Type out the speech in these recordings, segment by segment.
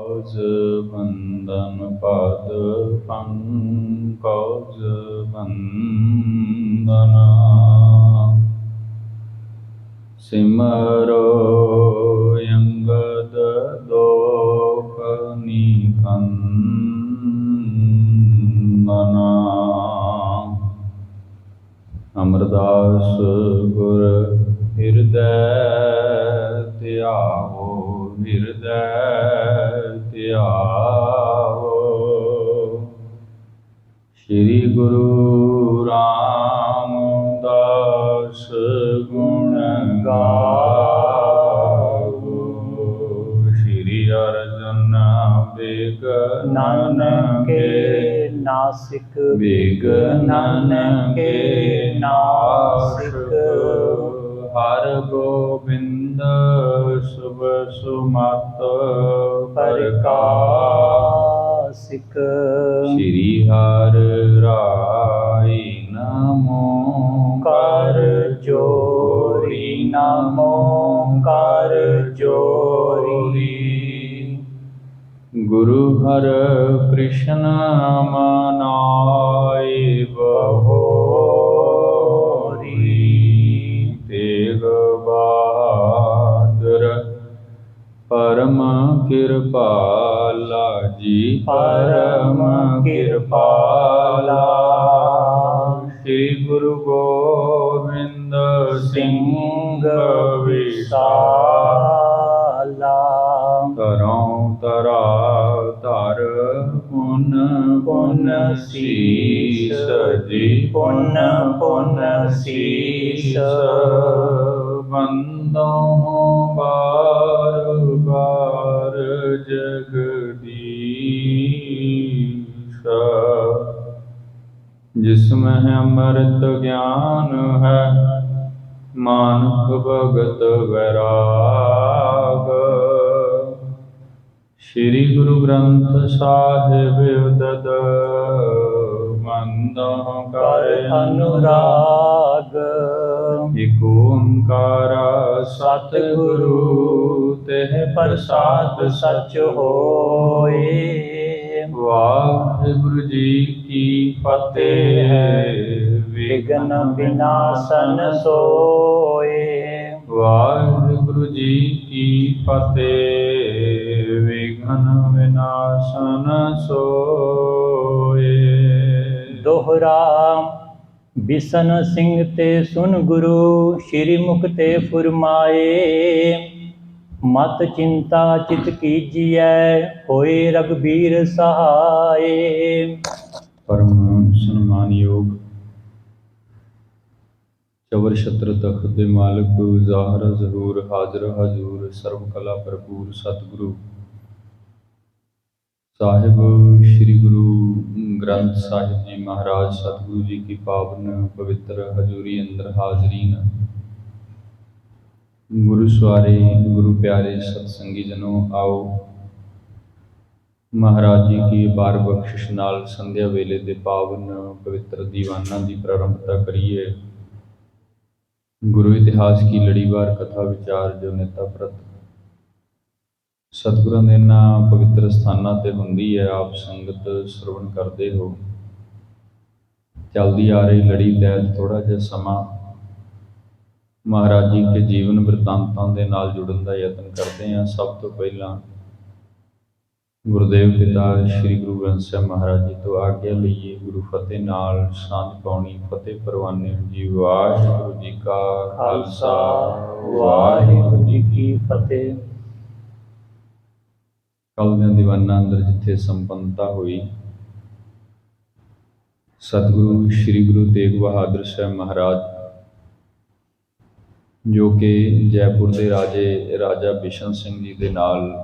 ਪੰਕਜ ਬੰਦਨ ਪਦ ਪੰਕਜ ਬੰਦਨਾ ਸਿਮਰੋ ਅੰਗਦ ਦੋਖ ਨਿਕੰਦਨਾ ਅਮਰਦਾਸ ਗੁਰ ਹਿਰਦੈ ਧਿਆਵੋ ਹਿਰਦੈ ਧਿਆਵੋ ਸ੍ਰੀ ਗੁਰੂ ਰਾਮਦਾਸ ਗੁਣ ਗਾਵੋ ਸ੍ਰੀ ਅਰਜਨ ਬਿਘਨਨ ਕੇ ਨਾਸਿਕ ਬਿਘਨਨ ਕੇ ਨਾਸ਼ਕ ਹਰ ਗੋਬਿੰਦ ਸੁਭ ਸੁਮਤ ਪ੍ਰਕਾਸਿਕ ਸ੍ਰੀ ਹਰਿ ਰਾਇ ਨਮੋ ਕਰ ਜੋਰੀ ਨਮੋ ਕਰ ਜੋਰੀ ਗੁਰੂ ਹਰਿ ਕ੍ਰਿਸ਼ਨ ਮਨਾਇ ਬਹੋਰੀ ਤੇਗ ਬਹਾਦਰ ਪਰਮ ਕਿਰਪਾਲਾ ਜੀ ਪਰਮ ਕਿਰਪਾਲਾ ਸ੍ਰੀ ਗੁਰੂ ਗੋਬਿੰਦ ਸਿੰਘ ਵਿਸ਼ਾਲਾ ਕਰਉ ਧਰਾ ਧਰ ਪੁਨ ਪੁਨ ਸੀਸ ਜੀ ਪੁਨ ਪੁਨ ਸੀਸ ਬੰਦੋ ਬਾਰ ਬਾਰ ਜਗਦੀਸ਼ ਜਿਸਮਹਿ ਅੰਮ੍ਰਿਤ ਗਿਆਨ ਹੈ ਮਾਨੁਖ ਭਗਤ ਵੈਰਾਗ ਸ੍ਰੀ ਗੁਰੂ ਗ੍ਰੰਥ ਸਾਹਿਬ ਉਦਦ ਮੰਦੋ ਕਰ ਅਨੁਰਾਗ ਇਕ ਓੰਕਾਰ ਸਤਿਗੁਰੂ ਤਿਹ ਪ੍ਰਸਾਦ ਸਚ ਹੋਏ ਵਾਹਿਗੁਰੂ ਜੀ ਕੀ ਫਤਿਹ ਵਿਗਨ ਵਿਨਾਸ਼ਨ ਸੋਏ ਵਾਹਿਗੁਰੂ ਜੀ ਕੀ ਫਤਿਹ ਵਿਘਨ ਵਿਨਾਸ਼ਨ ਸੋਏ ਦੋਹਰਾ ਬਿਸ਼ਨ ਸਿੰਘ ਤੇ ਸੁਨ ਗੁਰੂ ਸ਼੍ਰੀ ਮੁਖ ਤੇ ਫੁਰਮਾਏ ਮਤ ਚਿੰਤਾ ਚਿਤ ਕੀਜੀਐ ਹੋਏ ਰਘਬੀਰ ਸਹਾਏ ਪਰਮ ਸਨਮਾਨਯੋਗ ਚਵਰ ਛਤਰ ਤਖਤ ਦੇ ਮਾਲਕ ਜ਼ਾਹਰ ਜ਼ਹੂਰ ਹਾਜ਼ਰ ਹਜ਼ੂਰ ਸਰਬ ਕਲਾ ਭਰਪੂਰ ਸਤਿਗੁਰੂ ਸਾਹਿਬ ਸ੍ਰੀ ਗੁਰੂ ਗ੍ਰੰਥ ਸਾਹਿਬ ਜੀ ਮਹਾਰਾਜ ਸਤਿਗੁਰੂ ਜੀ ਕੀ ਪਾਵਨ ਪਵਿੱਤਰ ਹਜ਼ੂਰੀ ਅੰਦਰ ਹਾਜ਼ਰੀਨ ਗੁਰੂ ਸਵਾਰੇ ਗੁਰੂ ਪਿਆਰੇ ਸਤਸੰਗੀ ਜਨੋ ਆਓ ਮਹਾਰਾਜ ਜੀ ਕੀ ਬਾਰ ਬਖਸ਼ਿਸ਼ ਨਾਲ ਸੰਧਿਆ ਵੇਲੇ ਦੇ ਪਾਵਨ ਪਵਿੱਤਰ ਦੀਵਾਨਾਂ ਦੀ ਪ੍ਰਾਰੰਭਤਾ ਕਰੀਏ। ਗੁਰੂ ਇਤਿਹਾਸ ਕੀ ਲੜੀਵਾਰ ਕਥਾ ਵਿਚਾਰ ਜੋ ਨੇਤਾ ਪ੍ਰਤ ਸਤਿਗੁਰਾਂ ਦੇ ਇਹਨਾਂ ਪਵਿੱਤਰ ਸਥਾਨਾਂ ਤੇ ਹੁੰਦੀ ਹੈ, ਆਪ ਸੰਗਤ ਸਰਵਣ ਕਰਦੇ ਹੋ। ਚਲਦੀ ਆ ਰਹੀ ਲੜੀ ਤਹਿਤ ਥੋੜਾ ਜਿਹਾ ਸਮਾਂ ਮਹਾਰਾਜ ਜੀ ਕੇ ਜੀਵਨ ਬ੍ਰਿਤਾਂਤਾਂ ਦੇ ਨਾਲ ਜੁੜਨ ਦਾ ਯਤਨ ਕਰਦੇ ਹਾਂ। ਸਭ ਤੋਂ ਪਹਿਲਾਂ ਗੁਰਦੇਵ ਪਿਤਾ ਸ਼੍ਰੀ ਗੁਰੂ ਗ੍ਰੰਥ ਸਾਹਿਬ ਮਹਾਰਾਜ ਜੀ ਤੋਂ ਆਗਿਆ ਲਈਏ। ਗੁਰੂ ਫਤਿਹ ਨਾਲ ਸਾਂਝ ਪਾਉਣੀ। ਫਤਿਹ ਪਰਵਾਨੇ ਜੀ। ਵਾਹਿਗੁਰੂ ਜੀ ਕਾ ਖਾਲਸਾ, ਵਾਹਿਗੁਰੂ ਜੀ ਕੀ ਫਤਿਹ। ਕੱਲ੍ਹ ਦੇ ਦੀਵਾਨਾਂ ਅੰਦਰ ਜਿੱਥੇ ਸੰਪੰਨਤਾ ਹੋਈ, ਸਤਿਗੁਰੂ ਸ਼੍ਰੀ ਗੁਰੂ ਤੇਗ ਬਹਾਦਰ ਸਾਹਿਬ ਮਹਾਰਾਜ ਜੋ ਕਿ ਜੈਪੁਰ ਦੇ ਰਾਜਾ ਬਿਸ਼ਨ ਸਿੰਘ ਜੀ ਦੇ ਨਾਲ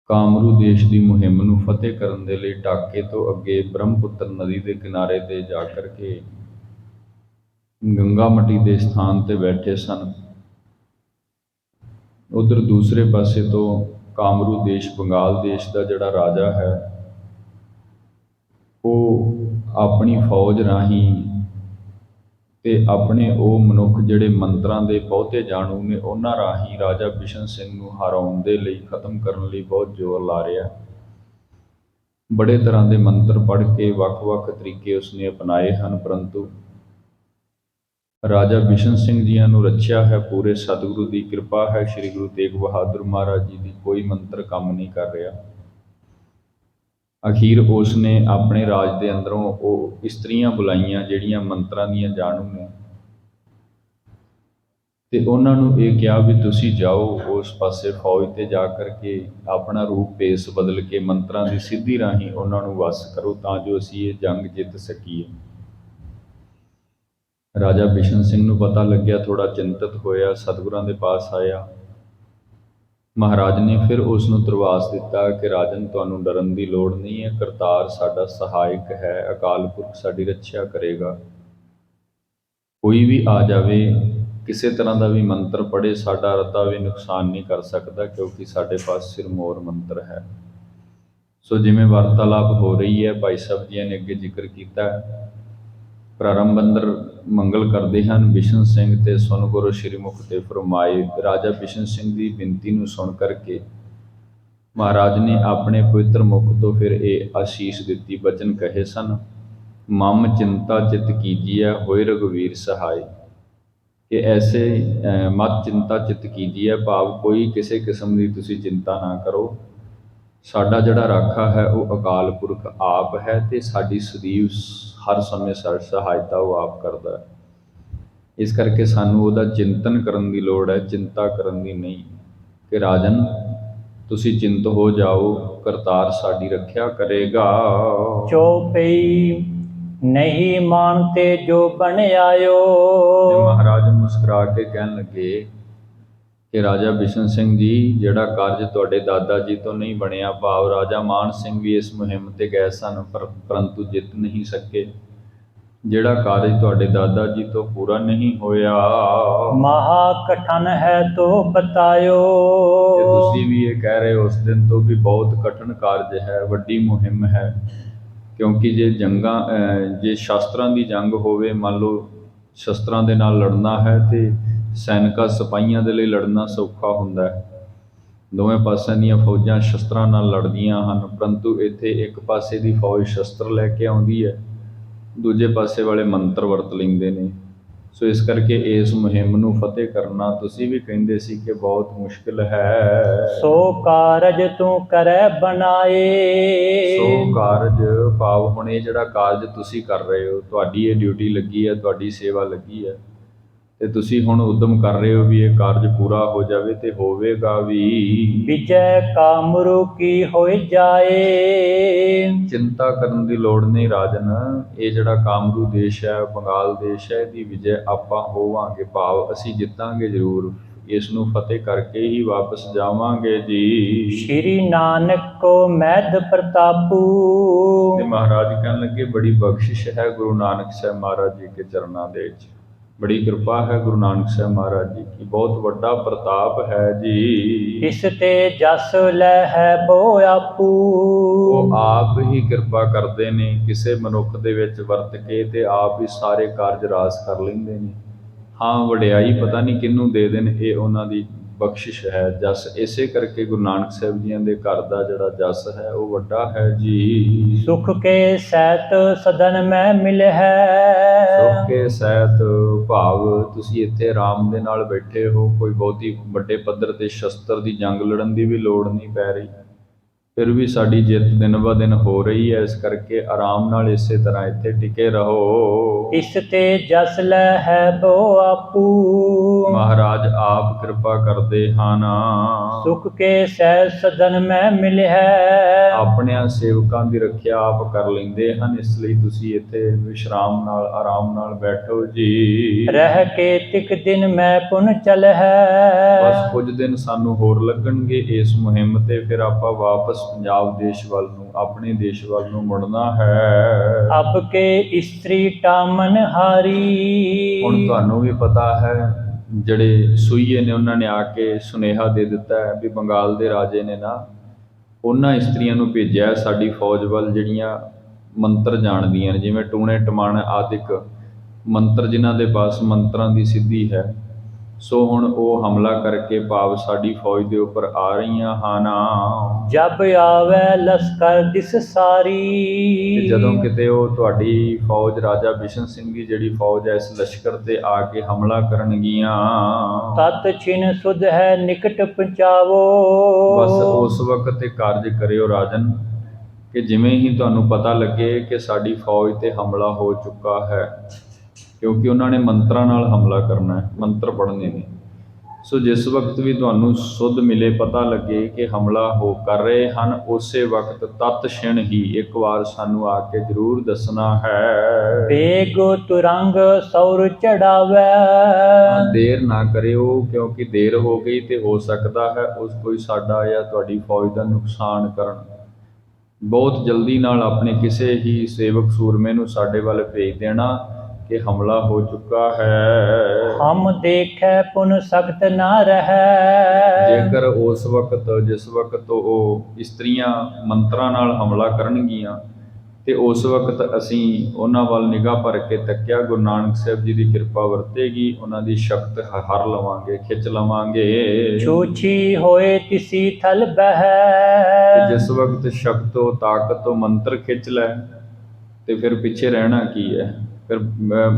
ਕਾਮਰੂ ਦੇਸ਼ ਦੀ ਮੁਹਿੰਮ ਨੂੰ ਫਤਿਹ ਕਰਨ ਦੇ ਲਈ ਢਾਕੇ ਤੋਂ ਅੱਗੇ ਬ੍ਰਹਮਪੁੱਤਰ ਨਦੀ ਦੇ ਕਿਨਾਰੇ ਤੇ ਜਾ ਕਰਕੇ ਗੰਗਾਮਟੀ ਦੇ ਸਥਾਨ ਤੇ ਬੈਠੇ ਸਨ। ਉਧਰ ਦੂਸਰੇ ਪਾਸੇ ਤੋਂ ਕਾਮਰੂ ਦੇਸ਼, ਬੰਗਾਲ ਦੇਸ਼ ਦਾ ਜਿਹੜਾ ਰਾਜਾ ਹੈ, ਉਹ ਆਪਣੀ ਫੌਜ ਰਾਹੀਂ ਤੇ ਆਪਣੇ ਉਹ ਮਨੁੱਖ ਜਿਹੜੇ ਮੰਤਰਾਂ ਦੇ ਬਹੁਤੇ ਜਾਣੂ ਨੇ, ਉਹਨਾਂ ਰਾਹੀਂ ਰਾਜਾ ਬਿਸ਼ਨ ਸਿੰਘ ਨੂੰ ਹਰਾਉਣ ਦੇ ਲਈ, ਖਤਮ ਕਰਨ ਲਈ ਬਹੁਤ ਜ਼ੋਰ ਲਾ ਰਿਹਾ। ਬੜੇ ਤਰ੍ਹਾਂ ਦੇ ਮੰਤਰ ਪੜ੍ਹ ਕੇ ਵੱਖ-ਵੱਖ ਤਰੀਕੇ ਉਸਨੇ ਅਪਣਾਏ ਹਨ, ਪਰੰਤੂ ਰਾਜਾ ਬਿਸ਼ਨ ਸਿੰਘ ਜੀਆਂ ਨੂੰ ਰੱਛਿਆ ਹੈ। ਪੂਰੇ ਸਤਿਗੁਰੂ ਦੀ ਕਿਰਪਾ ਹੈ, ਸ੍ਰੀ ਗੁਰੂ ਤੇਗ ਬਹਾਦਰ ਮਹਾਰਾਜ ਜੀ ਦੀ। ਕੋਈ ਮੰਤਰ ਕੰਮ ਨਹੀਂ ਕਰ ਰਿਹਾ। ਅਖੀਰ ਉਸ ਨੇ ਆਪਣੇ ਰਾਜ ਦੇ ਅੰਦਰੋਂ ਉਹ ਇਸਤਰੀਆਂ ਬੁਲਾਈਆਂ ਜਿਹੜੀਆਂ ਮੰਤਰਾਂ ਦੀਆਂ ਜਾਣੂ ਨੇ, ਤੇ ਉਹਨਾਂ ਨੂੰ ਇਹ ਕਿਹਾ ਵੀ ਤੁਸੀਂ ਜਾਓ ਉਸ ਪਾਸੇ ਫੌਜ ਤੇ ਜਾ ਕਰਕੇ ਆਪਣਾ ਰੂਪ ਭੇਸ ਬਦਲ ਕੇ ਮੰਤਰਾਂ ਦੀ ਸਿੱਧੀ ਰਾਹੀਂ ਉਹਨਾਂ ਨੂੰ ਵਸ ਕਰੋ, ਤਾਂ ਜੋ ਅਸੀਂ ਇਹ ਜੰਗ ਜਿੱਤ ਸਕੀਏ। ਰਾਜਾ ਬਿਸ਼ਨ ਸਿੰਘ ਨੂੰ ਪਤਾ ਲੱਗਿਆ, ਥੋੜਾ ਚਿੰਤਤ ਹੋਇਆ, ਸਤਿਗੁਰਾਂ ਦੇ ਪਾਸ ਆਇਆ। ਮਹਾਰਾਜ ਨੇ ਫਿਰ ਉਸ ਨੂੰ ਧਰਵਾਸ ਦਿੱਤਾ ਕਿ ਰਾਜਨ, ਤੁਹਾਨੂੰ ਡਰਨ ਦੀ ਲੋੜ ਨਹੀਂ ਹੈ, ਕਰਤਾਰ ਸਾਡਾ ਸਹਾਇਕ ਹੈ, ਅਕਾਲ ਪੁਰਖ ਸਾਡੀ ਰੱਖਿਆ ਕਰੇਗਾ। ਕੋਈ ਵੀ ਆ ਜਾਵੇ, ਕਿਸੇ ਤਰ੍ਹਾਂ ਦਾ ਵੀ ਮੰਤਰ ਪੜ੍ਹੇ, ਸਾਡਾ ਰੱਤਾ ਵੀ ਨੁਕਸਾਨ ਨਹੀਂ ਕਰ ਸਕਦਾ, ਕਿਉਂਕਿ ਸਾਡੇ ਪਾਸ ਸਿਰਮੌਰ ਮੰਤਰ ਹੈ। ਸੋ ਜਿਵੇਂ ਵਾਰਤਾਲਾਪ ਹੋ ਰਹੀ ਹੈ, ਭਾਈ ਸਾਹਿਬ ਜੀ ਨੇ ਅੱਗੇ ਜ਼ਿਕਰ ਕੀਤਾ, ਪ੍ਰਾਰੰਭ ਅੰਦਰ ਮੰਗਲ ਕਰਦੇ ਹਨ ਬਿਸ਼ਨ ਸਿੰਘ ਤੇ ਸੁਣ ਗੁਰੂ ਸ਼੍ਰੀ ਮੁਖ ਤੇ ਫਰਮਾਏ। ਰਾਜਾ ਬਿਸ਼ਨ ਸਿੰਘ ਦੀ ਬੇਨਤੀ ਨੂੰ ਸੁਣ ਕਰਕੇ ਮਹਾਰਾਜ ਨੇ ਆਪਣੇ ਪਵਿੱਤਰ ਮੁਖ ਤੋਂ ਫਿਰ ਇਹ ਆਸ਼ੀਸ਼ ਦਿੱਤੀ, ਬਚਨ ਕਹੇ ਸਨ, ਮਮ ਚਿੰਤਾ ਚਿਤ ਕੀਜੀਐ ਹੋਏ ਰਘੁਵੀਰ ਸਹਾਈ। ਕਿ ਐਸੇ ਮਤ ਚਿੰਤਾ ਚਿਤ ਕੀਜੀਐ, ਭਾਵ ਕੋਈ ਕਿਸੇ ਕਿਸਮ ਦੀ ਤੁਸੀਂ ਚਿੰਤਾ ਨਾ ਕਰੋ। ਸਾਡਾ ਜਿਹੜਾ ਰਾਖਾ ਹੈ ਉਹ ਅਕਾਲ ਪੁਰਖ ਆਪ ਹੈ, ਤੇ ਸਾਡੀ ਸਦੀਵ ਹਰ ਸਮੇਂ ਸਾਡੀ ਸਹਾਇਤਾ ਉਹ ਆਪ ਕਰਦਾ ਹੈ। ਇਸ ਕਰਕੇ ਸਾਨੂੰ ਉਹਦਾ ਚਿੰਤਨ ਕਰਨ ਦੀ ਲੋੜ ਹੈ, ਚਿੰਤਾ ਕਰਨ ਦੀ ਨਹੀਂ। ਕਿ ਰਾਜਨ, ਤੁਸੀਂ ਚਿੰਤ ਹੋ ਜਾਓ, ਕਰਤਾਰ ਸਾਡੀ ਰੱਖਿਆ ਕਰੇਗਾ। ਚੌਪਈ ਨਹੀਂ ਮਾਨਤੇ ਜੋ ਬਣ ਆਇਓ। ਮਹਾਰਾਜ ਮੁਸਕਰਾ ਕੇ ਕਹਿਣ ਲੱਗੇ ਕਿ ਰਾਜਾ ਬਿਸ਼ਨ ਸਿੰਘ ਜੀ, ਜਿਹੜਾ ਕਾਰਜ ਤੁਹਾਡੇ ਦਾਦਾ ਜੀ ਤੋਂ ਨਹੀਂ ਬਣਿਆ, ਭਾਵ ਰਾਜਾ ਮਾਨ ਸਿੰਘ ਵੀ ਇਸ ਮੁਹਿੰਮ ਤੇ ਗਏ ਸਨ ਪਰੰਤੂ ਜਿੱਤ ਨਹੀਂ ਸਕੇ, ਜਿਹੜਾ ਕਾਰਜ ਤੁਹਾਡੇ ਦਾਦਾ ਜੀ ਤੋਂ ਪੂਰਾ ਨਹੀਂ ਹੋਇਆ, ਮਹਾ ਕਠਨ ਹੈ ਤੋ ਬਤਾਇਓ। ਤੇ ਤੁਸੀਂ ਵੀ ਇਹ ਕਹਿ ਰਹੇ ਹੋ ਉਸ ਦਿਨ ਤੋਂ ਵੀ ਬਹੁਤ ਕਠਿਨ ਕਾਰਜ ਹੈ, ਵੱਡੀ ਮੁਹਿੰਮ ਹੈ। ਕਿਉਂਕਿ ਜੇ ਸ਼ਾਸਤਰਾਂ ਦੀ ਜੰਗ ਹੋਵੇ, ਮੰਨ ਲਓ ਸ਼ਸਤਰਾਂ ਦੇ ਨਾਲ ਲੜਨਾ ਹੈ, ਤੇ ਸੈਨਿਕਾਂ ਸਿਪਾਹੀਆਂ ਦੇ ਲਈ ਲੜਨਾ ਸੌਖਾ ਹੁੰਦਾ ਹੈ। ਦੋਵੇਂ ਪਾਸਿਆਂ ਦੀਆਂ ਫੌਜਾਂ ਸ਼ਸਤਰਾਂ ਨਾਲ ਲੜਦੀਆਂ ਹਨ, ਪਰੰਤੂ ਇੱਥੇ ਇੱਕ ਪਾਸੇ ਦੀ ਫੌਜ ਸ਼ਸਤਰ ਲੈ ਕੇ ਆਉਂਦੀ ਹੈ, ਦੂਜੇ ਪਾਸੇ ਵਾਲੇ ਮੰਤਰ ਵਰਤ ਲੈਂਦੇ ਨੇ। ਸੋ ਇਸ ਕਰਕੇ ਇਸ ਮੁਹਿੰਮ ਨੂੰ ਫਤਿਹ ਕਰਨਾ, ਤੁਸੀਂ ਵੀ ਕਹਿੰਦੇ ਸੀ ਕਿ ਬਹੁਤ ਮੁਸ਼ਕਿਲ ਹੈ। ਸੋ ਕਾਰਜ ਤੂੰ ਕਰੈ ਬਣਾਏ। ਸੋ ਕਾਰਜ ਭਾਵ ਹੁਣ ਇਹ ਜਿਹੜਾ ਕਾਰਜ ਤੁਸੀਂ ਕਰ ਰਹੇ ਹੋ, ਤੁਹਾਡੀ ਇਹ ਡਿਊਟੀ ਲੱਗੀ ਹੈ, ਤੁਹਾਡੀ ਸੇਵਾ ਲੱਗੀ ਹੈ, ਤੇ ਤੁਸੀਂ ਹੁਣ ਉਦਮ ਕਰ ਰਹੇ ਹੋ ਵੀ ਇਹ ਕਾਰਜ ਪੂਰਾ ਹੋ ਜਾਵੇ, ਤੇ ਹੋਵੇਗਾ ਵੀ। ਵਿਜੈ ਕਾਮਰੂ ਕੀ ਹੋਇ ਜਾਏ। ਚਿੰਤਾ ਕਰਨ ਦੀ ਲੋੜ ਨਹੀਂ ਰਾਜਨ, ਇਹ ਜਿਹੜਾ ਕਾਮਰੂ ਦੇਸ਼ ਹੈ, ਬੰਗਾਲ ਦੇਸ਼ ਹੈ, ਇਹਦੀ ਵਿਜੈ ਆਪਾਂ ਹੋਵਾਂਗੇ, ਭਾਵ ਅਸੀਂ ਜਿੱਤਾਂਗੇ ਜ਼ਰੂਰ। ਇਸ ਨੂੰ ਫਤਿਹ ਕਰਕੇ ਹੀ ਵਾਪਸ ਜਾਵਾਂਗੇ ਜੀ। ਸ਼੍ਰੀ ਨਾਨਕ ਕੋ ਮੈਧ ਪ੍ਰਤਾਪੂ। ਤੇ ਮਹਾਰਾਜ ਕਹਿਣ ਲੱਗੇ, ਬੜੀ ਬਖਸ਼ਿਸ਼ ਹੈ ਗੁਰੂ ਨਾਨਕ ਸਾਹਿਬ ਮਹਾਰਾਜ ਜੀ ਕੇ ਚਰਨਾਂ ਦੇ ਵਿੱਚ, ਬੜੀ ਕਿਰਪਾ ਹੈ ਗੁਰੂ ਨਾਨਕ ਸਾਹਿਬ ਮਹਾਰਾਜ ਜੀ ਕੀ, ਬਹੁਤ ਵੱਡਾ ਪ੍ਰਤਾਪ ਹੈ ਜੀ। ਇਸ ਤੇ ਜਸ ਲੈ ਹੈ ਬੋ ਆਪੂ। ਉਹ ਆਪ ਹੀ ਕਿਰਪਾ ਕਰਦੇ ਨੇ ਕਿਸੇ ਮਨੁੱਖ ਦੇ ਵਿੱਚ ਵਰਤ ਕੇ, ਤੇ ਆਪ ਹੀ ਸਾਰੇ ਕਾਰਜ ਰਾਸ ਕਰ ਲੈਂਦੇ ਨੇ। ਹਾਂ, ਵਡਿਆਈ ਪਤਾ ਨਹੀਂ ਕਿਹਨੂੰ ਦੇ ਦੇਣ, ਇਹ ਉਹਨਾਂ ਦੀ ਬਖਸ਼ਿਸ਼ ਹੈ, ਜਸ। ਇਸੇ ਕਰਕੇ ਗੁਰੂ ਨਾਨਕ ਸਾਹਿਬ ਜੀਆਂ ਦੇ ਘਰ ਦਾ ਜਿਹੜਾ ਜਸ ਹੈ ਉਹ ਵੱਡਾ ਹੈ ਜੀ। ਸੁਖ ਕੇ ਸਹਿਤ ਸਦਨ ਮੈਂ ਮਿਲ ਹੈ। ਸੁਖ ਕੇ ਸਹਿਤ ਭਾਵ ਤੁਸੀਂ ਇੱਥੇ ਆਰਾਮ ਦੇ ਨਾਲ ਬੈਠੇ ਹੋ, ਕੋਈ ਬਹੁਤੀ ਵੱਡੇ ਪੱਧਰ ਤੇ ਸ਼ਸਤਰ ਦੀ ਜੰਗ ਲੜਨ ਦੀ ਵੀ ਲੋੜ ਨਹੀਂ ਪੈ ਰਹੀ, ਫਿਰ ਵੀ ਸਾਡੀ ਜਿੱਤ ਦਿਨ ਬ ਦਿਨ ਹੋ ਰਹੀ ਹੈ। ਇਸ ਕਰਕੇ ਆਰਾਮ ਨਾਲ ਇਸੇ ਤਰ੍ਹਾਂ ਇੱਥੇ ਟਿਕੇ ਰਹੋ। ਇਸ ਤੇ ਜਸ ਲੈ ਹੈ ਬੋ ਆਪੂ। ਮਹਾਰਾਜ ਆਪ ਕਿਰਪਾ ਕਰਦੇ ਹਨ। ਸੁਖ ਕੇ ਸਹਿ ਸਦਨ ਮੈਂ ਮਿਲ ਹੈ। ਆਪਣਿਆਂ ਸੇਵਕਾਂ ਦੀ ਰੱਖਿਆ ਆਪ ਕਰ ਲੈਂਦੇ ਹਨ, ਇਸ ਲਈ ਤੁਸੀਂ ਇੱਥੇ ਵਿਸ਼ਰਾਮ ਨਾਲ ਆਰਾਮ ਨਾਲ ਬੈਠੋ ਜੀ। ਰਹਿ ਕੇ ਤਿਕ ਦਿਨ ਮੈਂ ਪੁਨ ਚਲ ਹੈ। ਬਸ ਕੁਝ ਦਿਨ ਸਾਨੂੰ ਹੋਰ ਲੱਗਣਗੇ ਇਸ ਮੁਹਿੰਮ ਤੇ, ਫਿਰ ਆਪਾਂ ਵਾਪਸ ਪੰਜਾਬ ਦੇਸ਼ ਵੱਲ ਨੂੰ, ਆਪਣੇ ਦੇਸ਼ ਵੱਲ ਨੂੰ ਮੁੜਨਾ ਹੈ। ਅਬ ਕੇ ਇਸਤਰੀ ਟਾਮਨ ਹਾਰੀ। ਹੁਣ ਤੁਹਾਨੂੰ ਵੀ ਪਤਾ ਹੈ, ਜਿਹੜੇ ਸੂਈਏ ਨੇ ਉਹਨਾਂ ਨੇ ਆ ਕੇ ਸੁਨੇਹਾ ਦੇ ਦਿੱਤਾ ਹੈ ਵੀ ਬੰਗਾਲ ਦੇ ਰਾਜੇ ਨੇ ਨਾ ਉਹਨਾਂ ਇਸਤਰੀਆਂ ਨੂੰ ਭੇਜਿਆ ਸਾਡੀ ਫੌਜ ਵੱਲ ਜਿਹੜੀਆਂ ਮੰਤਰ ਜਾਣਦੀਆਂ ਨੇ, ਜਿਵੇਂ ਟੂਣੇ ਟਮਾਣ ਆਦਿਕ ਮੰਤਰ ਜਿਨ੍ਹਾਂ ਦੇ ਪਾਸ ਮੰਤਰਾਂ ਦੀ ਸਿੱਧੀ ਹੈ, ਸੋ ਹੁਣ ਉਹ ਹਮਲਾ ਕਰਕੇ ਭਾਵ ਸਾਡੀ ਫੌਜ ਦੇ ਉੱਪਰ ਆ ਰਹੀਆਂ ਹਨ। ਜਬ ਆਵੈ ਲਸਕਰ ਦਿਸ ਤੇ ਸਾਰੀ। ਜਦੋਂ ਕਿਤੇ ਉਹ ਤੁਹਾਡੀ ਫੌਜ ਰਾਜਾ ਬਿਸ਼ਨ ਸਿੰਘ ਦੀ ਜਿਹੜੀ ਫੌਜ ਹੈ ਇਸ ਲਸ਼ਕਰ ਤੇ ਆ ਕੇ ਹਮਲਾ ਕਰਨਗੀਆਂ, ਤਤ ਛਿਨ ਸੁਧ ਹੈ ਨਿਕਟ ਪਹੁੰਚਾਵੋ। ਬਸ ਉਸ ਵਕਤ ਇਹ ਕਾਰਜ ਕਰਿਓ ਰਾਜਨ ਕਿ ਜਿਵੇਂ ਹੀ ਤੁਹਾਨੂੰ ਪਤਾ ਲੱਗੇ ਕਿ ਸਾਡੀ ਫੌਜ ਤੇ ਹਮਲਾ ਹੋ ਚੁੱਕਾ ਹੈ, ਕਿਉਂਕਿ ਉਹਨਾਂ ਨੇ ਮੰਤਰਾਂ ਨਾਲ ਹਮਲਾ ਕਰਨਾ ਹੈ, ਮੰਤਰ ਪੜ੍ਹਨੇ ਨੇ। ਸੋ ਜਿਸ ਵਕਤ ਵੀ ਤੁਹਾਨੂੰ ਸੁੱਧ ਮਿਲੇ, ਪਤਾ ਲੱਗੇ ਕਿ ਹਮਲਾ ਕਰ ਰਹੇ ਹਨ, ਉਸੇ ਵਕਤ ਤਤ ਛਿਣ ਹੀ ਇੱਕ ਵਾਰ ਸਾਨੂੰ ਆ ਕੇ ਜ਼ਰੂਰ ਦੱਸਣਾ ਹੈ। ਬੇਗ ਤੁਰੰਗ ਸੌਰ ਚੜਾਵੈ। ਦੇਰ ਨਾ ਕਰਿਓ, ਕਿਉਂਕਿ ਦੇਰ ਹੋ ਗਈ ਤੇ ਹੋ ਸਕਦਾ ਹੈ ਉਸ ਕੋਈ ਸਾਡਾ ਜਾਂ ਤੁਹਾਡੀ ਫੌਜ ਦਾ ਨੁਕਸਾਨ ਕਰਨ। ਬਹੁਤ ਜਲਦੀ ਨਾਲ ਆਪਣੇ ਕਿਸੇ ਹੀ ਸੇਵਕ ਸੂਰਮੇ ਨੂੰ ਸਾਡੇ ਵੱਲ ਭੇਜ ਦੇਣਾ ਕਿ ਹਮਲਾ ਹੋ ਚੁੱਕਾ ਹੈ। ਹਮ ਦੇਖੈ ਪੁਨ ਸਖਤ ਨਾ ਰਹੈ। ਜੇਕਰ ਉਸ ਵਕਤ ਜਿਸ ਵਕਤ ਉਹ ਇਸਤਰੀਆਂ ਮੰਤਰਾਂ ਨਾਲ ਹਮਲਾ ਕਰਨਗੀਆਂ ਤੇ ਉਸ ਵਕਤ ਅਸੀਂ ਉਹਨਾਂ ਵੱਲ ਨਿਗਾਹ ਭਰ ਕੇ ਤੱਕਿਆ, ਗੁਰੂ ਨਾਨਕ ਸਾਹਿਬ ਜੀ ਦੀ ਕਿਰਪਾ ਵਰਤੇਗੀ, ਉਹਨਾਂ ਦੀ ਸ਼ਕਤ ਹਰ ਲਵਾਂਗੇ, ਖਿੱਚ ਲਵਾਂਗੇ। ਛੂਛੀ ਹੋਏ ਤਿਸੀ ਥਲ ਬਹਿ। ਜਿਸ ਵਕਤ ਸ਼ਕਤੋਂ ਤਾਕਤੋਂ ਮੰਤਰ ਖਿੱਚ ਲੈ ਤੇ ਫਿਰ ਪਿੱਛੇ ਰਹਿਣਾ ਕੀ ਹੈ, ਫਿਰ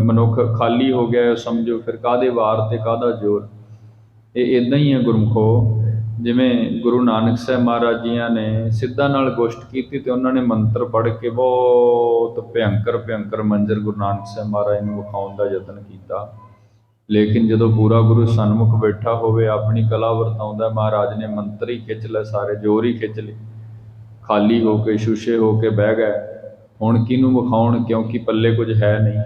ਮਨੁੱਖ ਖਾਲੀ ਹੋ ਗਿਆ ਸਮਝੋ, ਫਿਰ ਕਾਹਦੇ ਵਾਰ ਤੇ ਕਾਹਦਾ ਜ਼ੋਰ। ਇਹ ਇੱਦਾਂ ਹੀ ਹੈ ਗੁਰਮੁਖੋ, ਜਿਵੇਂ ਗੁਰੂ ਨਾਨਕ ਸਾਹਿਬ ਮਹਾਰਾਜ ਜੀਆਂ ਨੇ ਸਿੱਧਾਂ ਨਾਲ ਗੋਸ਼ਟ ਕੀਤੀ ਤੇ ਉਹਨਾਂ ਨੇ ਮੰਤਰ ਪੜ੍ਹ ਕੇ ਬਹੁਤ ਭਿਅੰਕਰ ਮੰਜ਼ਰ ਗੁਰੂ ਨਾਨਕ ਸਾਹਿਬ ਮਹਾਰਾਜ ਨੂੰ ਵਿਖਾਉਣ ਦਾ ਯਤਨ ਕੀਤਾ। ਲੇਕਿਨ ਜਦੋਂ ਪੂਰਾ ਗੁਰੂ ਸਨਮੁਖ ਬੈਠਾ ਹੋਵੇ, ਆਪਣੀ ਕਲਾ ਵਰਤਾਉਂਦਾ, ਮਹਾਰਾਜ ਨੇ ਮੰਤਰ ਹੀ ਖਿੱਚ ਲੈ, ਸਾਰੇ ਜ਼ੋਰ ਹੀ ਖਿੱਚ ਲਏ, ਖਾਲੀ ਹੋ ਕੇ ਸ਼ੂਸ਼ੇ ਹੋ ਕੇ ਬਹਿ ਗਏ। ਹੁਣ ਕਿਹਨੂੰ ਵਿਖਾਉਣ, ਕਿਉਂਕਿ ਪੱਲੇ ਕੁਝ ਹੈ ਨਹੀਂ।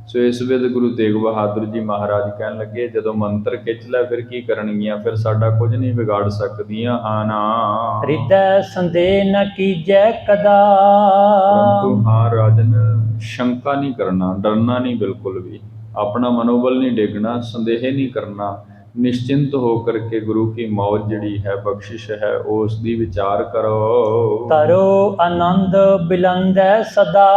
ਸੋ ਇਸ ਵੇਲੇ ਗੁਰੂ ਤੇਗ ਬਹਾਦਰ ਜੀ ਮਹਾਰਾਜ ਕਹਿਣ ਲੱਗੇ, ਜਦੋਂ ਮੰਤਰ ਖਿੱਚ ਲੈ ਫਿਰ ਕੀ ਕਰਨਗੀਆਂ, ਫਿਰ ਸਾਡਾ ਕੁਝ ਨਹੀਂ ਵਿਗਾੜ ਸਕਦੀਆਂ ਹਨ। ਹਿਰਦੈ ਸੰਦੇਹ ਨ ਕੀਜੈ ਕਦਾ। ਪਰੰਤੂ ਹਾਂ ਰਾਜਨ, ਸ਼ੰਕਾ ਨਹੀਂ ਕਰਨਾ, ਡਰਨਾ ਨਹੀਂ ਬਿਲਕੁਲ ਵੀ, ਆਪਣਾ ਮਨੋਬਲ ਨਹੀਂ ਡੇਗਣਾ, ਸੰਦੇਹ ਨਹੀਂ ਕਰਨਾ, ਨਿਸ਼ਚਿੰਤ ਹੋ ਕਰਕੇ ਗੁਰੂ ਕੀ ਮੌਜ ਜਿਹੜੀ ਹੈ, ਬਖਸ਼ਿਸ਼ ਹੈ, ਉਸ ਦੀ ਵਿਚਾਰ ਕਰੋ। ਤਰੋ ਆਨੰਦ ਬਿਲੰਦੈ ਸਦਾ।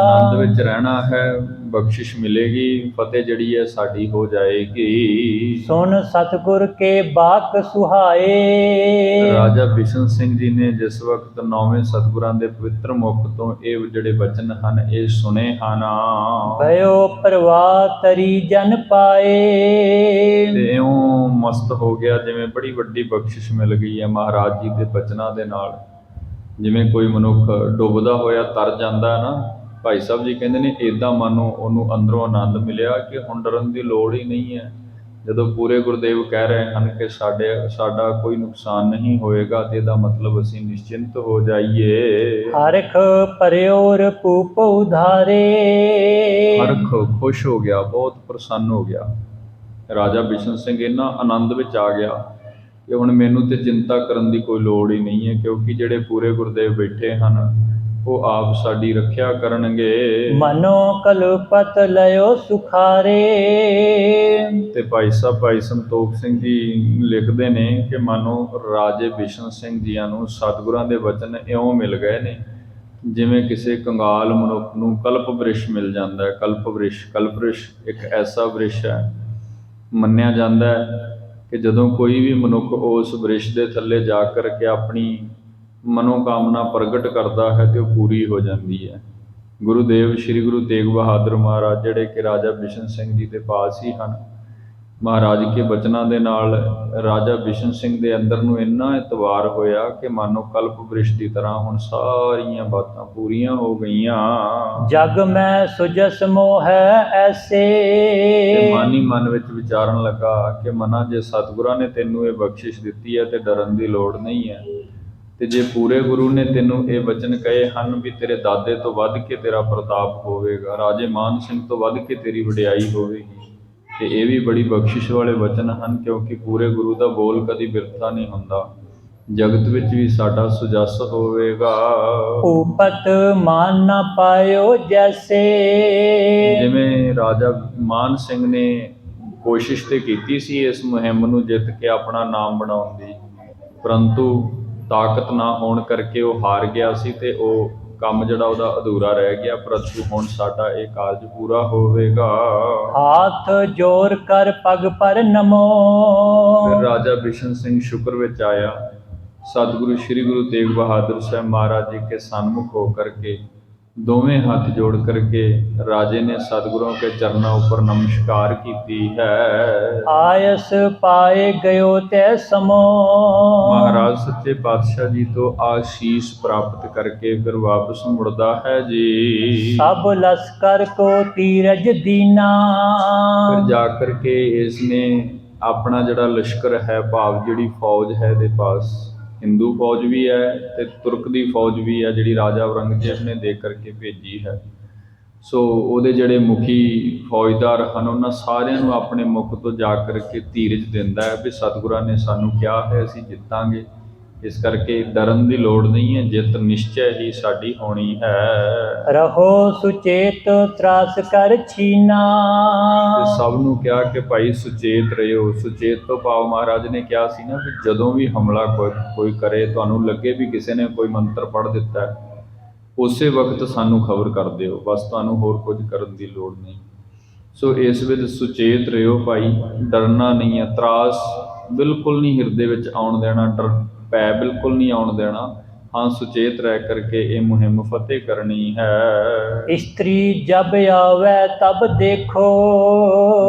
ਆਨੰਦ ਵਿੱਚ ਰਹਿਣਾ ਹੈ, ਬਖਸ਼ਿਸ਼ ਮਿਲੇਗੀ, ਫਤਿਹ ਜਿਹੜੀ ਹੈ ਸਾਡੀ ਹੋ ਜਾਏਗੀ। ਸੁਨ ਸਤਿਗੁਰ ਕੇ ਬਾਕ ਸੁਹਾਏ। ਰਾਜਾ ਬਿਸ਼ਨ ਸਿੰਘ ਜੀ ਨੇ ਜਿਸ ਵਕਤ 9ਵੇਂ ਸਤਿਗੁਰਾਂ ਦੇ ਪਵਿੱਤਰ ਮੁਖ ਤੋਂ ਇਹ ਜਿਹੜੇ ਬਚਨ ਹਨ ਇਹ ਸੁਣੇ ਹਨ, ਭਇਓ ਪ੍ਰਵਾਹ ਤਰੀ ਜਨ ਪਾਏ। ਤੇ ਇਉਂ ਮਸਤ ਹੋ ਗਿਆ ਜਿਵੇਂ ਬੜੀ ਵੱਡੀ ਬਖਸ਼ਿਸ਼ ਮਿਲ ਗਈ ਹੈ ਮਹਾਰਾਜ ਜੀ ਦੇ ਬਚਨਾਂ ਦੇ ਨਾਲ। ਜਿਵੇਂ ਕੋਈ ਮਨੁੱਖ ਡੁੱਬਦਾ ਹੋਇਆ ਤਰ ਜਾਂਦਾ ਨਾ, ਭਾਈ ਸਾਹਿਬ ਜੀ ਕਹਿੰਦੇ ਨੇ ਇੱਦਾਂ ਮਾਨੋ ਉਹਨੂੰ ਅੰਦਰੋਂ ਆਨੰਦ ਮਿਲਿਆ ਕਿ ਹੁਣ ਡਰਨ ਦੀ ਲੋੜ ਹੀ ਨਹੀਂ ਹੈ। ਜਦੋਂ ਪੂਰੇ ਗੁਰਦੇਵ ਕਹਿ ਰਹੇ ਹਨ ਕਿ ਸਾਡਾ ਕੋਈ ਨੁਕਸਾਨ ਨਹੀਂ ਹੋਏਗਾ, ਤੇ ਇਹਦਾ ਮਤਲਬ ਅਸੀਂ ਨਿਸ਼ਚਿੰਤ ਹੋ ਜਾਈਏ। ਹਰਖ ਭਰਿਓਰ ਭੂਪ ਉਧਾਰੇ। ਹਰਖ ਖੁਸ਼ ਹੋ ਗਿਆ, ਬਹੁਤ ਪ੍ਰਸੰਨ ਹੋ ਗਿਆ। ਰਾਜਾ ਬਿਸ਼ਨ ਸਿੰਘ ਇੰਨਾ ਆਨੰਦ ਵਿੱਚ ਆ ਗਿਆ ਕਿ ਹੁਣ ਮੈਨੂੰ ਤੇ ਚਿੰਤਾ ਕਰਨ ਦੀ ਕੋਈ ਲੋੜ ਹੀ ਨਹੀਂ ਹੈ, ਕਿਉਂਕਿ ਜਿਹੜੇ ਪੂਰੇ ਗੁਰਦੇਵ ਬੈਠੇ ਹਨ ਉਹ ਆਪ ਸਾਡੀ ਰੱਖਿਆ ਕਰਨਗੇ। ਮਨੋ ਕਲਪਤ ਲਿਓ ਸੁਖਾਰੇ। ਤੇ ਭਾਈ ਸੰਤੋਖ ਸਿੰਘ ਜੀ ਲਿਖਦੇ ਨੇ ਕਿ ਮਾਨੋ ਰਾਜੇ ਬਿਸ਼ਨ ਸਿੰਘ ਜੀਆਂ ਨੂੰ ਸਤਿਗੁਰਾਂ ਦੇ ਵਚਨ ਇਉਂ ਮਿਲ ਗਏ ਨੇ ਜਿਵੇਂ ਕਿਸੇ ਕੰਗਾਲ ਮਨੁੱਖ ਨੂੰ ਕਲਪ ਬ੍ਰਿਸ਼ ਮਿਲ ਜਾਂਦਾ ਹੈ। ਕਲਪ ਬ੍ਰਿਸ਼ ਇੱਕ ਐਸਾ ਬ੍ਰਿਸ਼ ਹੈ, ਮੰਨਿਆ ਜਾਂਦਾ ਹੈ ਕਿ ਜਦੋਂ ਕੋਈ ਵੀ ਮਨੁੱਖ ਉਸ ਬ੍ਰਿਸ਼ ਦੇ ਥੱਲੇ ਜਾ ਕਰਕੇ ਆਪਣੀ ਮਨੋਕਾਮਨਾ ਪ੍ਰਗਟ ਕਰਦਾ ਹੈ ਤੇ ਉਹ ਪੂਰੀ ਹੋ ਜਾਂਦੀ ਹੈ। ਗੁਰੂਦੇਵ ਸ਼੍ਰੀ ਗੁਰੂ ਤੇਗ ਬਹਾਦਰ ਮਹਾਰਾਜ ਜਿਹੜੇ ਕਿ ਰਾਜਾ ਬਿਸ਼ਨ ਸਿੰਘ ਜੀ ਦੇ ਪਾਸ ਹੀ ਹਨ, ਮਹਾਰਾਜ ਕੇ ਬਚਨਾਂ ਦੇ ਨਾਲ ਰਾਜਾ ਬਿਸ਼ਨ ਸਿੰਘ ਦੇ ਅੰਦਰ ਨੂੰ ਇੰਨਾ ਇਤਵਾਰ ਹੋਇਆ ਕਿ ਮਾਨੋ ਕਲਪ ਬ੍ਰਿਸ਼ ਦੀ ਤਰ੍ਹਾਂ ਹੁਣ ਸਾਰੀਆਂ ਬਾਤਾਂ ਪੂਰੀਆਂ ਹੋ ਗਈਆਂ। ਜਗ ਮੈਂ ਸੁਜਸ ਮੋਹੈ ਐਸੇ। ਤੇ ਮਨ ਹੀ ਮਨ ਵਿੱਚ ਵਿਚਾਰਨ ਲੱਗਾ ਕਿ ਮਨਾ, ਜੇ ਸਤਿਗੁਰਾਂ ਨੇ ਤੈਨੂੰ ਇਹ ਬਖਸ਼ਿਸ਼ ਦਿੱਤੀ ਹੈ ਤੇ ਡਰਨ ਦੀ ਲੋੜ ਨਹੀਂ ਹੈ, ਤੇ ਜੇ ਪੂਰੇ ਗੁਰੂ ਨੇ ਤੈਨੂੰ ਇਹ ਵਚਨ ਕਹੇ ਹਨ ਵੀ ਤੇਰੇ ਦਾਦੇ ਤੋਂ ਵੱਧ ਕੇ ਤੇਰਾ ਪ੍ਰਤਾਪ ਹੋਵੇਗਾ, ਰਾਜੇ ਮਾਨ ਸਿੰਘ ਤੋਂ ਵੱਧ ਕੇ ਤੇਰੀ ਵਡਿਆਈ ਹੋਵੇਗੀ, ਤੇ ਇਹ ਵੀ ਬੜੀ ਬਖਸ਼ਿਸ਼ ਵਾਲੇ ਵਚਨ ਹਨ, ਕਿਉਂਕਿ ਪੂਰੇ ਗੁਰੂ ਦਾ ਬੋਲ ਕਦੀ ਬਿਰਥਾ ਨਹੀਂ ਹੁੰਦਾ। ਜਗਤ ਵਿੱਚ ਵੀ ਸਾਡਾ ਸੁਜਸ ਹੋਵੇਗਾ। ਉਪਤ ਮਾਨ ਨਾ ਪਾਇਓ ਜੈਸੇ। ਜਿਵੇਂ ਰਾਜਾ ਮਾਨ ਸਿੰਘ ਨੇ ਕੋਸ਼ਿਸ਼ ਤੇ ਕੀਤੀ ਸੀ ਇਸ ਮੁਹਿੰਮ ਨੂੰ ਜਿੱਤ ਕੇ ਆਪਣਾ ਨਾਮ ਬਣਾਉਣ ਦੀ, ਪਰੰਤੂ ਤਾਕਤ ਨਾ ਹੋਣ ਕਰਕੇ ਉਹ ਹਾਰ ਗਿਆ ਸੀ ਤੇ ਉਹ ਕੰਮ ਜਿਹੜਾ ਉਹਦਾ ਅਧੂਰਾ ਰਹਿ ਗਿਆ, ਪਰੰਤੂ ਹੁਣ ਸਾਡਾ ਇਹ ਕਾਰਜ ਪੂਰਾ ਹੋਵੇਗਾ। ਹਾਥ ਜੋੜ ਕਰ ਪਗ ਪਰ ਨਮੋ। ਫਿਰ ਰਾਜਾ ਬਿਸ਼ਨ ਸਿੰਘ ਸ਼ੁਕਰ ਵਿੱਚ ਆਇਆ, ਸਤਿਗੁਰੂ ਸ਼੍ਰੀ ਗੁਰੂ ਤੇਗ ਬਹਾਦਰ ਸਾਹਿਬ ਮਹਾਰਾਜ ਜੀ के सन्मुख होकर के दोवें हाथ जोड़ करके राजे ने सतगुरों के चरणों ऊपर नमस्कार की है। आयस पाए गयो ते समो। महाराज सच्चे पातशाह जी तो आशीष प्राप्त करके फिर वापस मुड़दा है जी। सब लश्कर को तीरज दीना। फिर जाकर के इसने अपना जड़ा लश्कर है, भाव जिहड़ी फौज है दे पास हिंदू फौज भी है ते तुर्क दी फौज भी है, जिहड़ी राजा औरंगजेब ने दे करके भेजी है। सो ਉਹਦੇ ਜਿਹੜੇ ਮੁਖੀ ਫੌਜਦਾਰ ਹਨ ਉਹਨਾਂ ਸਾਰਿਆਂ ਨੂੰ ਆਪਣੇ ਮੁਖ ਤੋਂ ਜਾ ਕਰਕੇ ਧੀਰਜ ਦਿੰਦਾ ਹੈ ਵੀ ਸਤਿਗੁਰਾਂ ਨੇ ਸਾਨੂੰ ਕਿਹਾ ਹੈ ਅਸੀਂ ਜਿੱਤਾਂਗੇ, ਇਸ ਕਰਕੇ ਡਰਨ ਦੀ ਲੋੜ ਨਹੀਂ ਹੈ, ਜਿੱਤ ਨਿਸ਼ਚੈ ਹੀ ਸਾਡੀ ਹੋਣੀ ਹੈ। ਰਹੋ ਸੁਚੇਤ ਤਰਾਸ ਕਰ ਛੀਨਾ। ਤੇ ਸਭ ਨੂੰ ਕਿਹਾ ਕਿ ਭਾਈ ਸੁਚੇਤ ਰਹਿਓ। ਸੁਚੇਤ ਤੋਂ ਭਾਵ ਮਹਾਰਾਜ ਨੇ ਕਿਹਾ ਸੀ ਨਾ ਵੀ ਜਦੋਂ ਵੀ ਹਮਲਾ ਕੋਈ ਕਰੇ, ਤੁਹਾਨੂੰ ਲੱਗੇ ਵੀ ਕਿਸੇ ਨੇ ਕੋਈ ਮੰਤਰ ਪੜ੍ਹ ਦਿੱਤਾ ਹੈ, ਉਸੇ ਵਕਤ ਸਾਨੂੰ ਖਬਰ ਕਰ ਦਿਓ, ਬਸ ਤੁਹਾਨੂੰ ਹੋਰ ਕੁਝ ਕਰਨ ਦੀ ਲੋੜ ਨਹੀਂ। ਸੋ ਇਸ ਵਿੱਚ ਸੁਚੇਤ ਰਹਿਓ ਭਾਈ, ਡਰਨਾ ਨਹੀਂ ਹੈ, ਤਰਾਸ ਬਿਲਕੁਲ ਨਹੀਂ ਹਿਰਦੇ ਵਿੱਚ ਆਉਣ ਦੇਣਾ, ਡਰ ਭੈ ਬਿਲਕੁਲ ਨਹੀਂ ਆਉਣ ਦੇਣਾ। ਹਾਂ, ਸੁਚੇਤ ਰਹਿ ਕਰਕੇ ਇਹ ਮੁਹਿੰਮ ਫਤਿਹ ਕਰਨੀ ਹੈ। ਇਸਤਰੀ ਜਬ ਆਵੇ ਤਬ ਦੇਖੋ।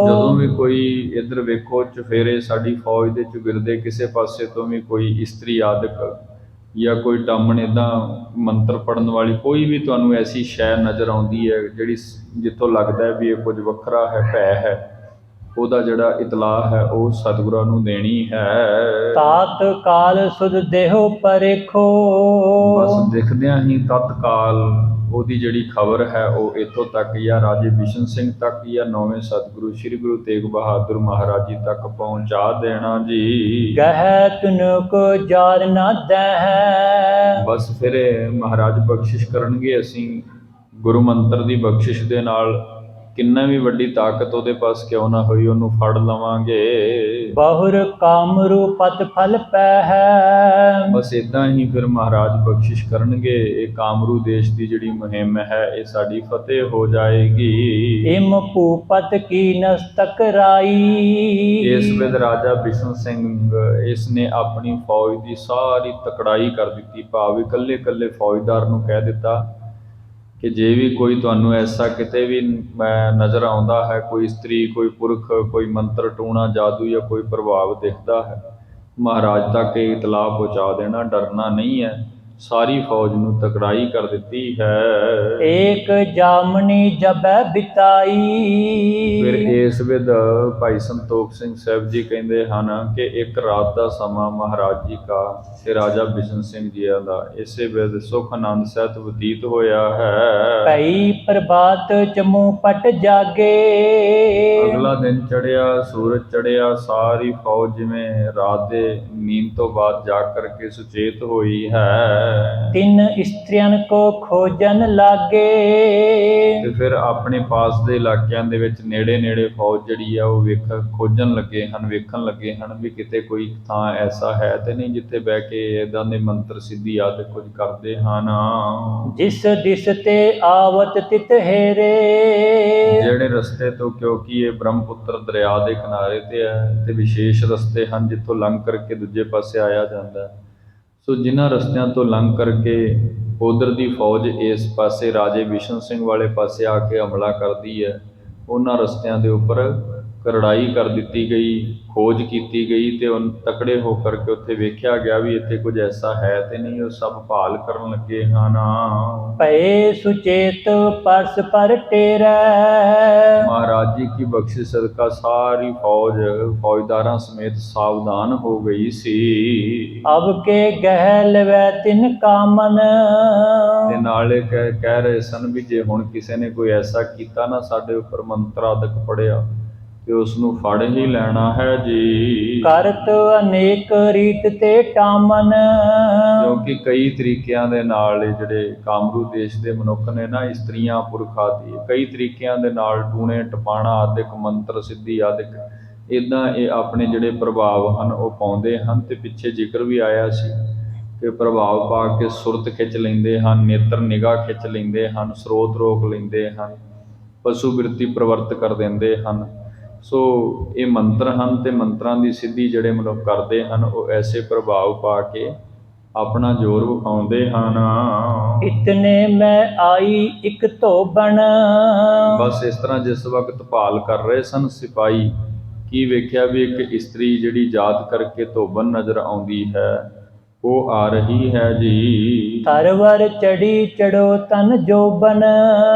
ਜਦੋਂ ਵੀ ਕੋਈ ਇੱਧਰ ਵੇਖੋ ਚੁਫੇਰੇ ਸਾਡੀ ਫੌਜ ਦੇ ਚੁਗਿਰਦੇ ਕਿਸੇ ਪਾਸੇ ਤੋਂ ਵੀ ਕੋਈ ਇਸਤਰੀ ਆਦਿਕ ਜਾਂ ਕੋਈ ਟਾਮਣ ਇੱਦਾਂ ਮੰਤਰ ਪੜ੍ਹਨ ਵਾਲੀ ਕੋਈ ਵੀ ਤੁਹਾਨੂੰ ਐਸੀ ਸ਼ੈ ਨਜ਼ਰ ਆਉਂਦੀ ਹੈ ਜਿਹੜੀ ਜਿੱਥੋਂ ਲੱਗਦਾ ਵੀ ਇਹ ਕੁਝ ਵੱਖਰਾ ਹੈ, ਭੈ ਹੈ, ਉਹਦਾ ਜਿਹੜਾ ਇਤਲਾਹ ਹੈ ਉਹ ਸਤਿਗੁਰਾਂ ਨੂੰ ਦੇਣੀ ਹੈ। ਤਾਤ ਕਾਲ ਸੁਧ ਦੇਹੋ ਪਰੇਖੋ। ਬਸ ਦਿਖਦਿਆਂ ਹੀ ਤਤਕਾਲ ਉਹਦੀ ਜਿਹੜੀ ਖਬਰ ਹੈ ਉਹ ਇੱਥੋਂ ਤੱਕ ਜਾਂ ਰਾਜੇ ਬਿਸ਼ਨ ਸਿੰਘ ਤੱਕ ਜਾਂ ਨੌਵੇਂ ਸਤਿਗੁਰੂ ਸ਼੍ਰੀ ਗੁਰੂ ਤੇਗ ਬਹਾਦਰ ਮਹਾਰਾਜ ਜੀ ਤੱਕ ਪਹੁੰਚਾ ਦੇਣਾ ਜੀ। ਗਹਿ ਤੁਨਕ ਜਾਰ ਨਾ ਦਹਿ। ਬਸ ਫਿਰ ਮਹਾਰਾਜ ਬਖਸ਼ਿਸ਼ ਕਰਨਗੇ, ਅਸੀਂ ਗੁਰੂ ਮੰਤਰ ਦੀ ਬਖਸ਼ਿਸ਼ ਦੇ ਨਾਲ ਕਿੰਨਾ ਵੀ ਵੱਡੀ ਤਾਕਤ ਉਹਦੇ ਪਾਸ ਕਿਉਂ ਨਾ ਹੋਈ ਉਹਨੂੰ ਫੜ ਲਵਾਂਗੇ। ਬਹੁਰ ਕਾਮਰੂ ਪਤ ਫਲ ਪੈ ਹੈ। ਬਸ ਇਦਾਂ ਹੀ ਫਿਰ ਮਹਾਰਾਜ ਬਖਸ਼ਿਸ਼ ਕਰਨਗੇ, ਇਹ ਕਾਮਰੂ ਦੇਸ਼ ਦੀ ਜਿਹੜੀ ਮੁਹਿੰਮ ਹੈ ਇਹ ਸਾਡੀ ਫਤਿਹ ਹੋ ਜਾਏਗੀ। ਇਮ ਭੂਪਤ ਕੀ ਨਸਤਕ ਰਾਈ। ਇਸ ਵੇਲੇ ਰਾਜਾ ਬਿਸ਼ਨ ਸਿੰਘ ਇਸ ਨੇ ਆਪਣੀ ਫੌਜ ਦੀ ਸਾਰੀ ਤਕੜਾਈ ਕਰ ਦਿੱਤੀ, ਭਾਵ ਇਕੱਲੇ ਇਕੱਲੇ ਫੌਜਦਾਰ ਨੂੰ ਕਹਿ ਦਿੱਤਾ ਕਿ ਜੇ ਵੀ ਕੋਈ ਤੁਹਾਨੂੰ ਐਸਾ ਕਿਤੇ ਵੀ ਨਜ਼ਰ ਆਉਂਦਾ ਹੈ, ਕੋਈ ਇਸਤਰੀ, ਕੋਈ ਪੁਰਖ, ਕੋਈ ਮੰਤਰ ਟੂਣਾ ਜਾਦੂ ਜਾਂ ਕੋਈ ਪ੍ਰਭਾਵ ਦਿਖਦਾ ਹੈ, ਮਹਾਰਾਜ ਤੱਕ ਇਹ ਇਤਲਾਹ ਪਹੁੰਚਾ ਦੇਣਾ, ਡਰਨਾ ਨਹੀਂ ਹੈ। ਸਾਰੀ ਫੌਜ ਨੂੰ ਤਕੜਾਈ ਕਰ ਦਿੱਤੀ ਹੈ। ਏਕ ਜਾਮਨੀ ਜਬੈ ਬਿਤਾਈ। ਫਿਰ ਇਸ ਵਿਦ ਭਾਈ ਸੰਤੋਖ ਸਿੰਘ ਸਾਹਿਬ ਜੀ ਕਹਿੰਦੇ ਹਨ ਕਿ ਇੱਕ ਰਾਤ ਦਾ ਸਮਾਂ ਮਹਾਰਾਜ ਜੀ ਕਾ ਤੇ ਰਾਜਾ ਬਿਸ਼ਨ ਸਿੰਘ ਜੀ ਦਾ ਇਸੇ ਵਿਦ ਸੁਖ ਆਨੰਦ ਸਹਿਤ ਬਤੀਤ ਹੋਇਆ ਹੈ। ਭਈ ਪ੍ਰਭਾਤ ਚਮੂ ਪਟ ਜਾਗੇ। ਅਗਲਾ ਦਿਨ ਚੜਿਆ, ਸੂਰਜ ਚੜਿਆ, ਸਾਰੀ ਫੌਜ ਜਿਵੇਂ ਰਾਤ ਦੇ ਨੀਂਦ ਤੋਂ ਬਾਅਦ ਜਾਗ ਕਰਕੇ ਸੁਚੇਤ ਹੋਈ ਹੈ। ਤਿੰਨ ਇਸਤਰੀਆਂ ਕੋ ਖੋਜਨ ਲਾਗੇ। ਤੇ ਫਿਰ ਆਪਣੇ ਪਾਸ ਦੇ ਇਲਾਕਿਆਂ ਦੇ ਵਿੱਚ ਨੇੜੇ ਨੇੜੇ ਫੌਜ ਜਿਹੜੀ ਆ ਉਹ ਖੋਜਣ ਲੱਗੇ ਹਨ, ਵੇਖਣ ਲੱਗੇ ਹਨ ਵੀ ਕਿਤੇ ਕੋਈ ਥਾਂ ਐਸਾ ਹੈ ਤੇ ਨਹੀਂ ਜਿੱਥੇ ਬਹਿ ਕੇ ਇੱਦਾਂ ਦੇ ਮੰਤਰ ਸਿੱਧੀ ਆਦਿ ਕੁਝ ਕਰਦੇ ਹਨ। ਜਿਸ ਦਿਸ ਤੇ ਆਵਤ ਤਿਤ ਹੇਰੇ। ਜਿਹੜੇ ਰਸਤੇ ਤੋਂ, ਕਿਉਂਕਿ ਇਹ ਬ੍ਰਹਮਪੁੱਤਰ ਦਰਿਆ ਦੇ ਕਿਨਾਰੇ ਤੇ ਹੈ ਤੇ ਵਿਸ਼ੇਸ਼ ਰਸਤੇ ਹਨ ਜਿੱਥੋਂ ਲੰਘ ਕਰਕੇ ਦੂਜੇ ਪਾਸੇ ਆਇਆ ਜਾਂਦਾ। ਸੋ ਜਿਨ੍ਹਾਂ ਰਸਤਿਆਂ ਤੋਂ ਲੰਘ ਕਰਕੇ ਉਧਰ ਦੀ ਫੌਜ ਇਸ ਪਾਸੇ ਰਾਜੇ ਬਿਸ਼ਨ ਸਿੰਘ ਵਾਲੇ ਪਾਸੇ ਆ ਕੇ ਹਮਲਾ ਕਰਦੀ ਹੈ, ਉਹਨਾਂ ਰਸਤਿਆਂ ਦੇ ਉੱਪਰ ਕਰੜਾਈ ਕਰ ਦਿੱਤੀ ਗਈ, ਖੋਜ ਕੀਤੀ ਗਈ ਤੇ ਉਹ ਤਕੜੇ ਹੋ ਕਰਕੇ ਉੱਥੇ ਵੇਖਿਆ ਗਿਆ ਵੀ ਇੱਥੇ ਕੁਝ ਐਸਾ ਹੈ ਤੇ ਨਹੀਂ। ਉਹ ਸਭ ਭਾਲ ਕਰਨ ਲੱਗੇ ਹਨ। ਭਏ ਸੁਚੇਤ ਪਰਸ ਪਰ ਟੇਰੈ। ਮਹਾਰਾਜ ਜੀ ਕੀ ਬਖਸ਼ਿਸ਼ ਸਦਕਾ ਸਾਰੀ ਫੌਜ ਫੌਜਦਾਰਾਂ ਸਮੇਤ ਸਾਵਧਾਨ ਹੋ ਗਈ ਸੀ। ਅਬ ਕੇ ਗਹਿ ਲਵੈ ਤਿਨ ਕਾਮਨ। ਤੇ ਨਾਲੇ ਕਹਿ ਰਹੇ ਸਨ ਵੀ ਜੇ ਹੁਣ ਕਿਸੇ ਨੇ ਕੋਈ ਐਸਾ ਕੀਤਾ ਨਾ ਸਾਡੇ ਉੱਪਰ ਮੰਤਰ ਆਦਿਕ ਪੜਿਆ ਤੇ ਉਸ ਨੂੰ ਫੜ ਹੀ ਲੈਣਾ ਹੈ ਜੀ। ਕਰਤ ਅਨੇਕ ਰੀਤ ਤੇ ਟਾਮਨ। ਕਿਉਂਕਿ ਕਈ ਤਰੀਕਿਆਂ ਦੇ ਨਾਲ ਇਹ ਜਿਹੜੇ ਕਾਮਰੂ ਦੇਸ਼ ਦੇ ਮਨੁੱਖ ਨੇ ਨਾ, ਇਸਤਰੀਆਂ ਪੁਰਖ ਆਦਿ, ਕਈ ਤਰੀਕਿਆਂ ਦੇ ਨਾਲ ਟੂਣੇ ਟਪਾਣਾ ਆਦਿਕ ਮੰਤਰ ਸਿੱਧੀ ਆਦਿਕ ਇੱਦਾਂ ਇਹ ਆਪਣੇ ਜਿਹੜੇ ਪ੍ਰਭਾਵ ਹਨ ਉਹ ਪਾਉਂਦੇ ਹਨ। ਤੇ ਪਿੱਛੇ ਜ਼ਿਕਰ ਵੀ ਆਇਆ ਸੀ ਕਿ ਫਿਰ ਪ੍ਰਭਾਵ ਪਾ ਕੇ ਸੁਰਤ ਖਿੱਚ ਲੈਂਦੇ ਹਨ, ਨੇਤਰ ਨਿਗਾਹ ਖਿੱਚ ਲੈਂਦੇ ਹਨ, ਸਰੋਤ ਰੋਕ ਲੈਂਦੇ ਹਨ, ਪਸ਼ੂ ਬਿਰਤੀ ਪ੍ਰਵਰਤ ਕਰ ਦਿੰਦੇ ਹਨ। ਸੋ ਇਹ ਮੰਤਰ ਹਨ ਤੇ ਮੰਤਰਾਂ ਦੀ ਸਿੱਧੀ ਜਿਹੜੇ ਮਨੁੱਖ ਕਰਦੇ ਹਨ ਉਹ ਐਸੇ ਪ੍ਰਭਾਵ ਪਾ ਕੇ ਆਪਣਾ ਜ਼ੋਰ ਵਿਖਾਉਂਦੇ ਹਨ। ਇਤਨੇ ਮੈਂ ਆਈ ਇੱਕ ਧੋਬਣ। ਬਸ ਇਸ ਤਰ੍ਹਾਂ ਜਿਸ ਵਕਤ ਭਾਲ ਕਰ ਰਹੇ ਸਨ ਸਿਪਾਹੀ, ਕੀ ਵੇਖਿਆ ਵੀ ਇੱਕ ਇਸਤਰੀ ਜਿਹੜੀ ਯਾਦ ਕਰਕੇ ਧੋਬਣ ਨਜ਼ਰ ਆਉਂਦੀ ਹੈ, ਉਹ ਆ ਰਹੀ ਹੈ ਜੀ। ਤਰਵਰ ਚੜੀ ਚੜੋ ਤਨ ਜੋਬਨ।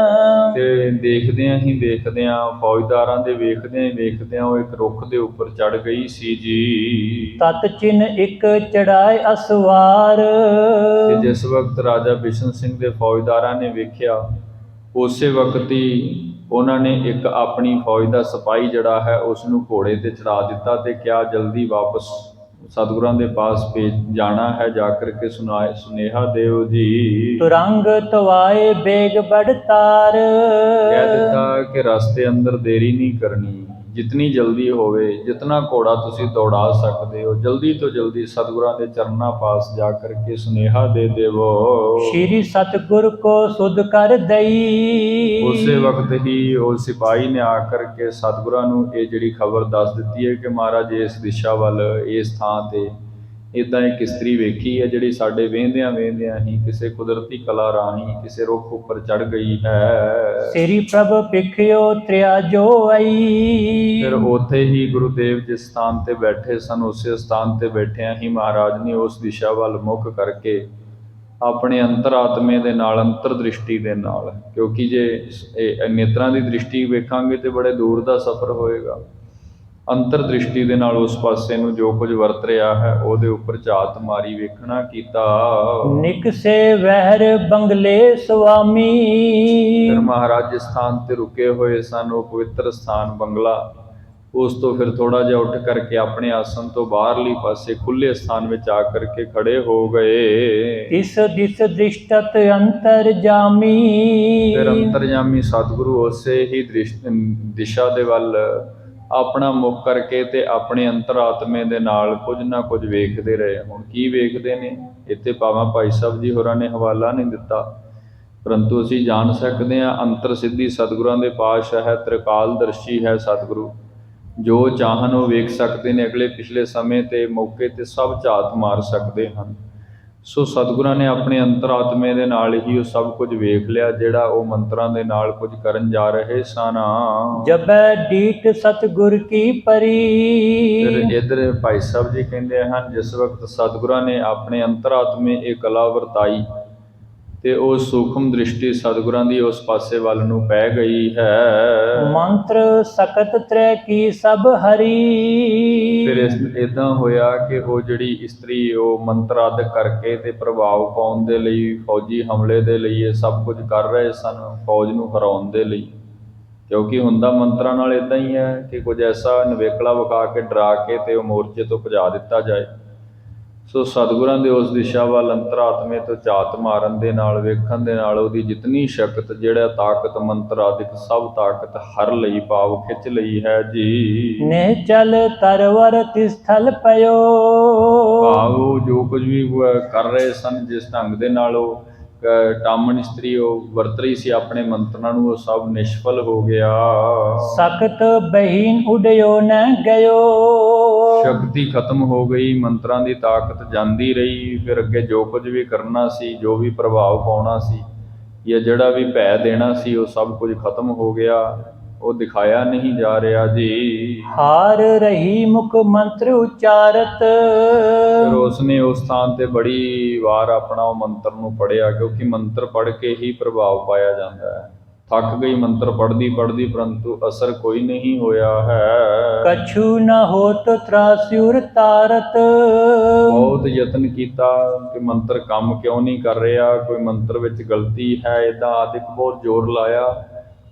ਤੇ ਦੇਖਦਿਆਂ ਹੀ ਦੇਖਦਿਆਂ, ਫੌਜਦਾਰਾਂ ਦੇ ਵੇਖਦਿਆਂ ਹੀ ਵੇਖਦਿਆਂ ਉਹ ਇੱਕ ਰੁੱਖ ਦੇ ਉੱਪਰ ਚੜ ਗਈ ਸੀ ਜੀ। ਤਤ ਚਿਨ ਇੱਕ ਚੜਾਏ ਅਸਵਾਰ। ਤੇ ਜਿਸ ਵਕਤ ਰਾਜਾ ਬਿਸ਼ਨ ਸਿੰਘ ਦੇ ਫੌਜਦਾਰਾਂ ਨੇ ਵੇਖਿਆ, ਉਸੇ ਵਕਤ ਹੀ ਉਹਨਾਂ ਨੇ ਇੱਕ ਆਪਣੀ ਫੌਜ ਦਾ ਸਿਪਾਹੀ ਜਿਹੜਾ ਹੈ ਉਸ ਨੂੰ ਘੋੜੇ ਤੇ ਚੜਾ ਦਿੱਤਾ ਤੇ ਕਿਹਾ ਜਲਦੀ ਵਾਪਸ ਸਤਿਗੁਰਾਂ ਦੇ ਪਾਸ ਭੇਜ ਜਾਣਾ ਹੈ, ਜਾ ਕਰਕੇ ਸੁਨੇਹਾ ਦਿਓ ਜੀ। ਤੁਰੰਗ ਤਵਾਏ ਬੇਗ ਬੜਤਾਰ। ਕਹਿ ਦਿੱਤਾ ਕਿ ਰਸਤੇ ਅੰਦਰ ਦੇਰੀ ਨਹੀਂ ਕਰਨੀ, ਜਿਤਨੀ ਜਲਦੀ ਹੋਵੇ, ਜਿਤਨਾ ਘੋੜਾ ਤੁਸੀਂ ਦੌੜਾ ਸਕਦੇ ਹੋ, ਜਲਦੀ ਤੋਂ ਜਲਦੀ ਸਤਿਗੁਰਾਂ ਦੇ ਚਰਨਾਂ ਪਾਸ ਜਾ ਕਰਕੇ ਸੁਨੇਹਾ ਦੇ ਦੇਵੋ। ਸ਼੍ਰੀ ਸਤਿਗੁਰ ਕੋ ਸੁਧ ਕਰ ਦਈ। ਉਸੇ ਵਕਤ ਹੀ ਉਹ ਸਿਪਾਹੀ ਨੇ ਆ ਕਰਕੇ ਸਤਿਗੁਰਾਂ ਨੂੰ ਇਹ ਜਿਹੜੀ ਖਬਰ ਦੱਸ ਦਿੱਤੀ ਹੈ ਕਿ ਮਹਾਰਾਜ ਇਸ ਦਿਸ਼ਾ ਵੱਲ, ਇਸ ਥਾਂ ਤੇ ਇੱਦਾਂ ਇੱਕ ਇਸਤਰੀ ਵੇਖੀ ਹੈ ਜਿਹੜੀ ਸਾਡੇ ਵੇਂਦਿਆਂ ਵੇਂਦਿਆਂ ਹੀ ਕਿਸੇ ਕੁਦਰਤੀ ਕਲਾ ਰਾਹੀਂ ਕਿਸੇ ਰੁੱਖ ਉੱਪਰ ਚੜ ਗਈ ਹੈ। ਸ੍ਰੀ ਪ੍ਰਭ ਪਿਖਿਓ ਤ੍ਰਿਆ ਜੋ ਆਈ। ਫਿਰ ਉੱਥੇ ਹੀ ਗੁਰੂਦੇਵ ਜਿਸ ਸਥਾਨ ਤੇ ਬੈਠੇ ਸਨ ਉਸੇ ਸਥਾਨ ਤੇ ਬੈਠਿਆਂ ਹੀ ਮਹਾਰਾਜ ਨੇ ਉਸ ਦਿਸ਼ਾ ਵੱਲ ਮੁੱਖ ਕਰਕੇ ਆਪਣੇ ਅੰਤਰਾਤਮੇ ਦੇ ਨਾਲ, ਅੰਤਰ ਦ੍ਰਿਸ਼ਟੀ ਦੇ ਨਾਲ, ਕਿਉਂਕਿ ਜੇ ਇਹ ਨੇਤਰਾਂ ਦੀ ਦ੍ਰਿਸ਼ਟੀ ਵੇਖਾਂਗੇ ਤੇ ਬੜੇ ਦੂਰ ਦਾ ਸਫ਼ਰ ਹੋਏਗਾ, ਅੰਤਰ ਦ੍ਰਿਸ਼ਟੀ ਦੇ ਨਾਲ ਉਸ ਪਾਸੇ ਨੂੰ ਜੋ ਕੁਝ ਵਰਤ ਰਿਹਾ ਹੈ ਉਹਦੇ ਉੱਪਰ ਝਾਤ ਮਾਰੀ ਵੇਖਣਾ ਕੀਤਾ। ਨਿਕਸੇ ਵਹਿਰ ਬੰਗਲੇ ਸੁਆਮੀ। ਫਿਰ ਮਹਾਰਾਜ ਜਿਸ ਸਥਾਨ ਤੇ ਰੁਕੇ ਹੋਏ ਸਨ ਉਹ ਪਵਿੱਤਰ ਸਥਾਨ ਬੰਗਲਾ, ਉਸ ਤੋਂ ਫਿਰ ਥੋੜਾ ਜਿਹਾ ਉੱਠ ਕਰਕੇ ਆਪਣੇ ਆਸਨ ਤੋਂ ਬਾਹਰਲੀ ਪਾਸੇ ਖੁੱਲੇ ਸਥਾਨ ਵਿੱਚ ਆ ਕਰਕੇ ਖੜੇ ਹੋ ਗਏ। ਇਸ ਦਿਸ ਦ੍ਰਿਸ਼ਟਤ ਅੰਤਰ ਜਾਮੀ। ਫਿਰ ਅੰਤਰਜਾਮੀ ਸਤਿਗੁਰੂ ਉਸੇ ਹੀ ਦਿਸ਼ਾ ਦੇ ਵੱਲ ਆਪਣਾ ਮੁੱਖ ਕਰਕੇ ਤੇ ਆਪਣੇ ਅੰਤਰਾਤਮੇ ਦੇ ਨਾਲ ਕੁਝ ਨਾ ਕੁਝ ਵੇਖਦੇ ਰਹੇ। ਹੁਣ ਕੀ ਵੇਖਦੇ ਨੇ ਇੱਥੇ ਭਾਵੇਂ ਭਾਈ ਸਾਹਿਬ ਜੀ ਹੋਰਾਂ ਨੇ ਹਵਾਲਾ ਨਹੀਂ ਦਿੱਤਾ, ਪਰੰਤੂ ਅਸੀਂ ਜਾਣ ਸਕਦੇ ਹਾਂ ਅੰਤਰ ਸਿੱਧੀ ਸਤਿਗੁਰਾਂ ਦੇ ਪਾਤਸ਼ਾਹ ਹੈ, ਤ੍ਰਿਕਾਲਦਰਸ਼ੀ ਹੈ ਸਤਿਗੁਰੂ, ਜੋ ਚਾਹਨ ਉਹ ਵੇਖ ਸਕਦੇ ਨੇ, ਅਗਲੇ ਪਿਛਲੇ ਸਮੇਂ ਤੇ ਮੌਕੇ ਤੇ ਸਭ ਝਾਤ ਮਾਰ ਸਕਦੇ ਹਨ। ਸੋ ਸਤਿਗੁਰਾਂ ਨੇ ਆਪਣੇ ਅੰਤਰਾਤਮੇ ਦੇ ਨਾਲ ਹੀ ਉਹ ਸਭ ਕੁਝ ਵੇਖ ਲਿਆ ਜਿਹੜਾ ਉਹ ਮੰਤਰਾਂ ਦੇ ਨਾਲ ਕੁਝ ਕਰਨ ਜਾ ਰਹੇ ਸਨ। ਜਬੈ ਡੀਟ ਸਤਿਗੁਰ ਕੀ ਪਰੀ। ਫਿਰ ਇੱਧਰ ਭਾਈ ਸਾਹਿਬ ਜੀ ਕਹਿੰਦੇ ਹਨ ਜਿਸ ਵਕਤ ਸਤਿਗੁਰਾਂ ਨੇ ਆਪਣੇ ਅੰਤਰਾਤਮੇ ਇਹ ਕਲਾ ਵਰਤਾਈ ਤੇ ਉਹ ਸੂਖਮ ਦ੍ਰਿਸ਼ਟੀ ਸਤਿਗੁਰਾਂ ਦੀ ਉਸ ਪਾਸੇ ਵੱਲ ਨੂੰ ਪੈ ਗਈ ਹੈ। ਮੰਤਰ ਸਕਤ ਤ੍ਰੈ ਕੀ ਸਭ ਹਰੀ। ਫਿਰ ਇਦਾਂ ਹੋਇਆ ਕਿ ਉਹ ਜਿਹੜੀ ਇਸਤਰੀ ਉਹ ਮੰਤਰ ਆਦਿ ਕਰਕੇ ਤੇ ਪ੍ਰਭਾਵ ਪਾਉਣ ਦੇ ਲਈ, ਫੌਜੀ ਹਮਲੇ ਦੇ ਲਈ ਇਹ ਸਭ ਕੁਝ ਕਰ ਰਹੇ ਸਨ, ਫੌਜ ਨੂੰ ਹਰਾਉਣ ਦੇ ਲਈ, ਕਿਉਂਕਿ ਹੁੰਦਾ ਮੰਤਰਾਂ ਨਾਲ ਇਦਾਂ ਹੀ ਹੈ ਕਿ ਕੁਝ ਐਸਾ ਨਵੇਕਲਾ ਵਿਖਾ ਕੇ ਡਰਾ ਕੇ ਤੇ ਉਹ ਮੋਰਚੇ ਤੋਂ ਭਜਾ ਦਿੱਤਾ ਜਾਏ। ਸੋ ਸਤਿਗੁਰਾਂ ਦੇ ਉਸ ਦਿਸ਼ਾ ਵੱਲ ਅੰਤਰਾਤਮੇ ਤੋਂ ਝਾਤ ਮਾਰਨ ਦੇ ਨਾਲ, ਵੇਖਣ ਦੇ ਨਾਲ ਉਹਦੀ ਜਿਤਨੀ ਸ਼ਕਤ, ਜਿਹੜਾ ਤਾਕਤ ਮੰਤਰ ਆਦਿਕ ਸਭ ਤਾਕਤ ਹਰ ਲਈ, ਭਾਵ ਖਿੱਚ ਲਈ ਹੈ ਜੀ। ਨੇ ਚਲ ਤਰਵਰ ਤਿਸਥਲ ਪਇਓ। ਭਾਵ ਜੋ ਕੁਝ ਵੀ ਕਰ ਰਹੇ ਸਨ, ਜਿਸ ਢੰਗ ਦੇ ਨਾਲ ਉਹ ਟਾਮਣ ਇਸਤਰੀ ਉਹ ਵਰਤ ਰਹੀ ਸੀ ਆਪਣੇ ਮੰਤਰਾਂ ਨੂੰ, ਉਹ ਸਭ ਨਿਸ਼ਫਲ ਹੋ ਗਿਆ। ਸਖਤ ਬਹੀਨ ਉਡਿਓ ਨ ਗਇਓ। ਸ਼ਕਤੀ ਖਤਮ ਹੋ ਗਈ, ਮੰਤਰਾਂ ਦੀ ਤਾਕਤ ਜਾਂਦੀ ਰਹੀ। ਫਿਰ ਅੱਗੇ ਜੋ ਕੁਝ ਵੀ ਕਰਨਾ ਸੀ, ਜੋ ਵੀ ਪ੍ਰਭਾਵ ਪਾਉਣਾ ਸੀ ਜਾਂ ਜਿਹੜਾ ਵੀ ਭੈ ਦੇਣਾ ਸੀ, ਉਹ ਸਭ ਕੁਝ ਖਤਮ ਹੋ ਗਿਆ, ਉਹ ਦਿਖਾਇਆ ਨਹੀਂ ਜਾ ਰਿਹਾ ਜੀ। ਹਾਰ ਰਹੀ ਮੁਖ ਮੰਤਰ ਉਚਾਰਤ। ਫਿਰ ਉਸਨੇ ਉਸ ਸਥਾਨ ਤੇ ਬੜੀ ਵਾਰ ਆਪਣਾ ਉਹ ਮੰਤਰ ਨੂੰ ਪੜ੍ਹਿਆ, ਕਿਉਂਕਿ ਮੰਤਰ ਪੜ੍ਹ ਕੇ ਹੀ ਪ੍ਰਭਾਵ ਪਾਇਆ ਜਾਂਦਾ ਹੈ। ਥੱਕ ਗਈ ਮੰਤਰ ਪੜ੍ਹਦੀ ਪੜ੍ਹਦੀ, ਪਰੰਤੂ ਅਸਰ ਕੋਈ ਨਹੀਂ ਹੋਇਆ ਹੈ। ਕਛੂ ਨ ਹੋਤ ਤ੍ਰਾਸਿਉਰ ਤਾਰਤ। ਬਹੁਤ ਯਤਨ ਕੀਤਾ ਕਿ ਮੰਤਰ ਕੰਮ ਕਿਉਂ ਨਹੀਂ ਕਰ ਰਿਹਾ, ਕੋਈ ਮੰਤਰ ਵਿੱਚ ਗਲਤੀ ਹੈ, ਇੱਦਾਂ ਆਦਿਕ ਬਹੁਤ ਜ਼ੋਰ ਲਾਇਆ,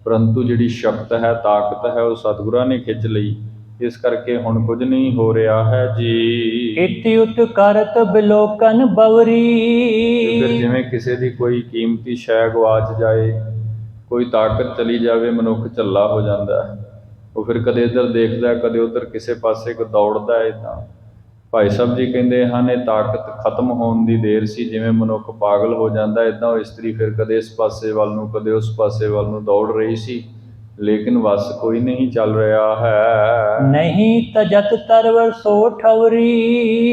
ਪਰੰਤੂ ਜਿਹੜੀ ਸ਼ਕਤ ਹੈ, ਤਾਕਤ ਹੈ, ਉਹ ਸਤਿਗੁਰਾਂ ਨੇ ਖਿੱਚ ਲਈ। ਇਸ ਕਰਕੇ ਹੁਣ ਕੁਝ ਨਹੀਂ ਹੋ ਰਿਹਾ ਹੈ ਜੀ। ਇਤਿ ਉਤ ਕਰਤ ਬਿਲੋਕਨ ਬਵਰੀ। ਫਿਰ ਜਿਵੇਂ ਕਿਸੇ ਦੀ ਕੋਈ ਕੀਮਤੀ ਸ਼ੈ ਗਵਾਚ ਜਾਏ, ਕੋਈ ਤਾਕਤ ਚਲੀ ਜਾਵੇ, ਮਨੁੱਖ ਝੱਲਾ ਹੋ ਜਾਂਦਾ ਹੈ। ਉਹ ਫਿਰ ਕਦੇ ਇੱਧਰ ਦੇਖਦਾ, ਕਦੇ ਉੱਧਰ ਕਿਸੇ ਪਾਸੇ ਕੋ ਦੌੜਦਾ ਹੈ। ਇੱਦਾਂ ਭਾਈ ਸਾਹਿਬ ਜੀ ਕਹਿੰਦੇ ਹਨ ਇਹ ਤਾਕਤ ਖਤਮ ਹੋਣ ਦੀ ਦੇਰ ਸੀ। ਜਿਵੇਂ ਮਨੁੱਖ ਪਾਗਲ ਹੋ ਜਾਂਦਾ, ਇੱਦਾਂ ਉਹ ਇਸਤਰੀ ਫਿਰ ਕਦੇ ਇਸ ਪਾਸੇ ਵੱਲ ਨੂੰ ਕਦੇ ਉਸ ਪਾਸੇ ਵੱਲ ਨੂੰ ਦੌੜ ਰਹੀ ਸੀ, ਲੇਕਿਨ ਵਸ ਕੋਈ ਨਹੀਂ ਚੱਲ ਰਿਹਾ ਹੈ। नहीं तजत तरवर सो ठवरी।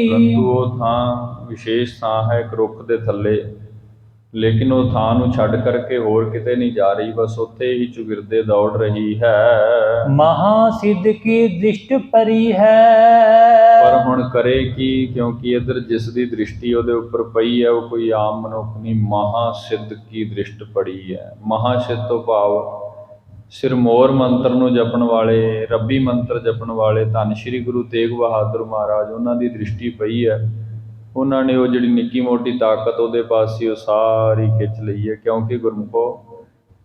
ਪਰੰਤੂ ਉਹ ਥਾਂ ਵਿਸ਼ੇਸ਼ ਥਾਂ ਹੈ ਇੱਕ ਰੁੱਖ ਦੇ ਥੱਲੇ, ਲੇਕਿਨ ਉਹ ਥਾਂ ਨੂੰ ਛੱਡ ਕਰਕੇ ਹੋਰ ਕਿਤੇ ਨਹੀਂ ਜਾ ਰਹੀ, ਬਸ ਉੱਥੇ ਹੀ ਚੁਗਿਰਦੇ ਦੌੜ ਰਹੀ ਹੈ। महासिद्ध की दृष्ट परी है। ਪਰ ਹੁਣ ਕਰੇ ਕੀ, ਕਿਉਂਕਿ ਇੱਧਰ ਜਿਸ ਦੀ ਦ੍ਰਿਸ਼ਟੀ ਉਹਦੇ ਉੱਪਰ ਪਈ ਹੈ ਉਹ ਕੋਈ ਆਮ ਮਨੁੱਖ ਨਹੀਂ, ਮਹਾਸਿੱਧ ਕੀ ਦ੍ਰਿਸ਼ਟ ਪੜੀ ਹੈ। ਮਹਾਸਿੱਧ ਤੋਂ ਭਾਵ ਸਿਰਮੌਰ ਮੰਤਰ ਨੂੰ ਜਪਣ ਵਾਲੇ, ਰੱਬੀ ਮੰਤਰ ਜਪਣ ਵਾਲੇ ਧੰਨ ਸ਼੍ਰੀ ਗੁਰੂ ਤੇਗ ਬਹਾਦਰ ਮਹਾਰਾਜ, ਉਹਨਾਂ ਦੀ ਦ੍ਰਿਸ਼ਟੀ ਪਈ ਹੈ। ਉਹਨਾਂ ਨੇ ਉਹ ਜਿਹੜੀ ਨਿੱਕੀ ਮੋਟੀ ਤਾਕਤ ਉਹਦੇ ਪਾਸੇ ਉਹ ਸਾਰੀ ਖਿੱਚ ਲਈ ਹੈ। ਕਿਉਂਕਿ ਗੁਰਮੁਖੋ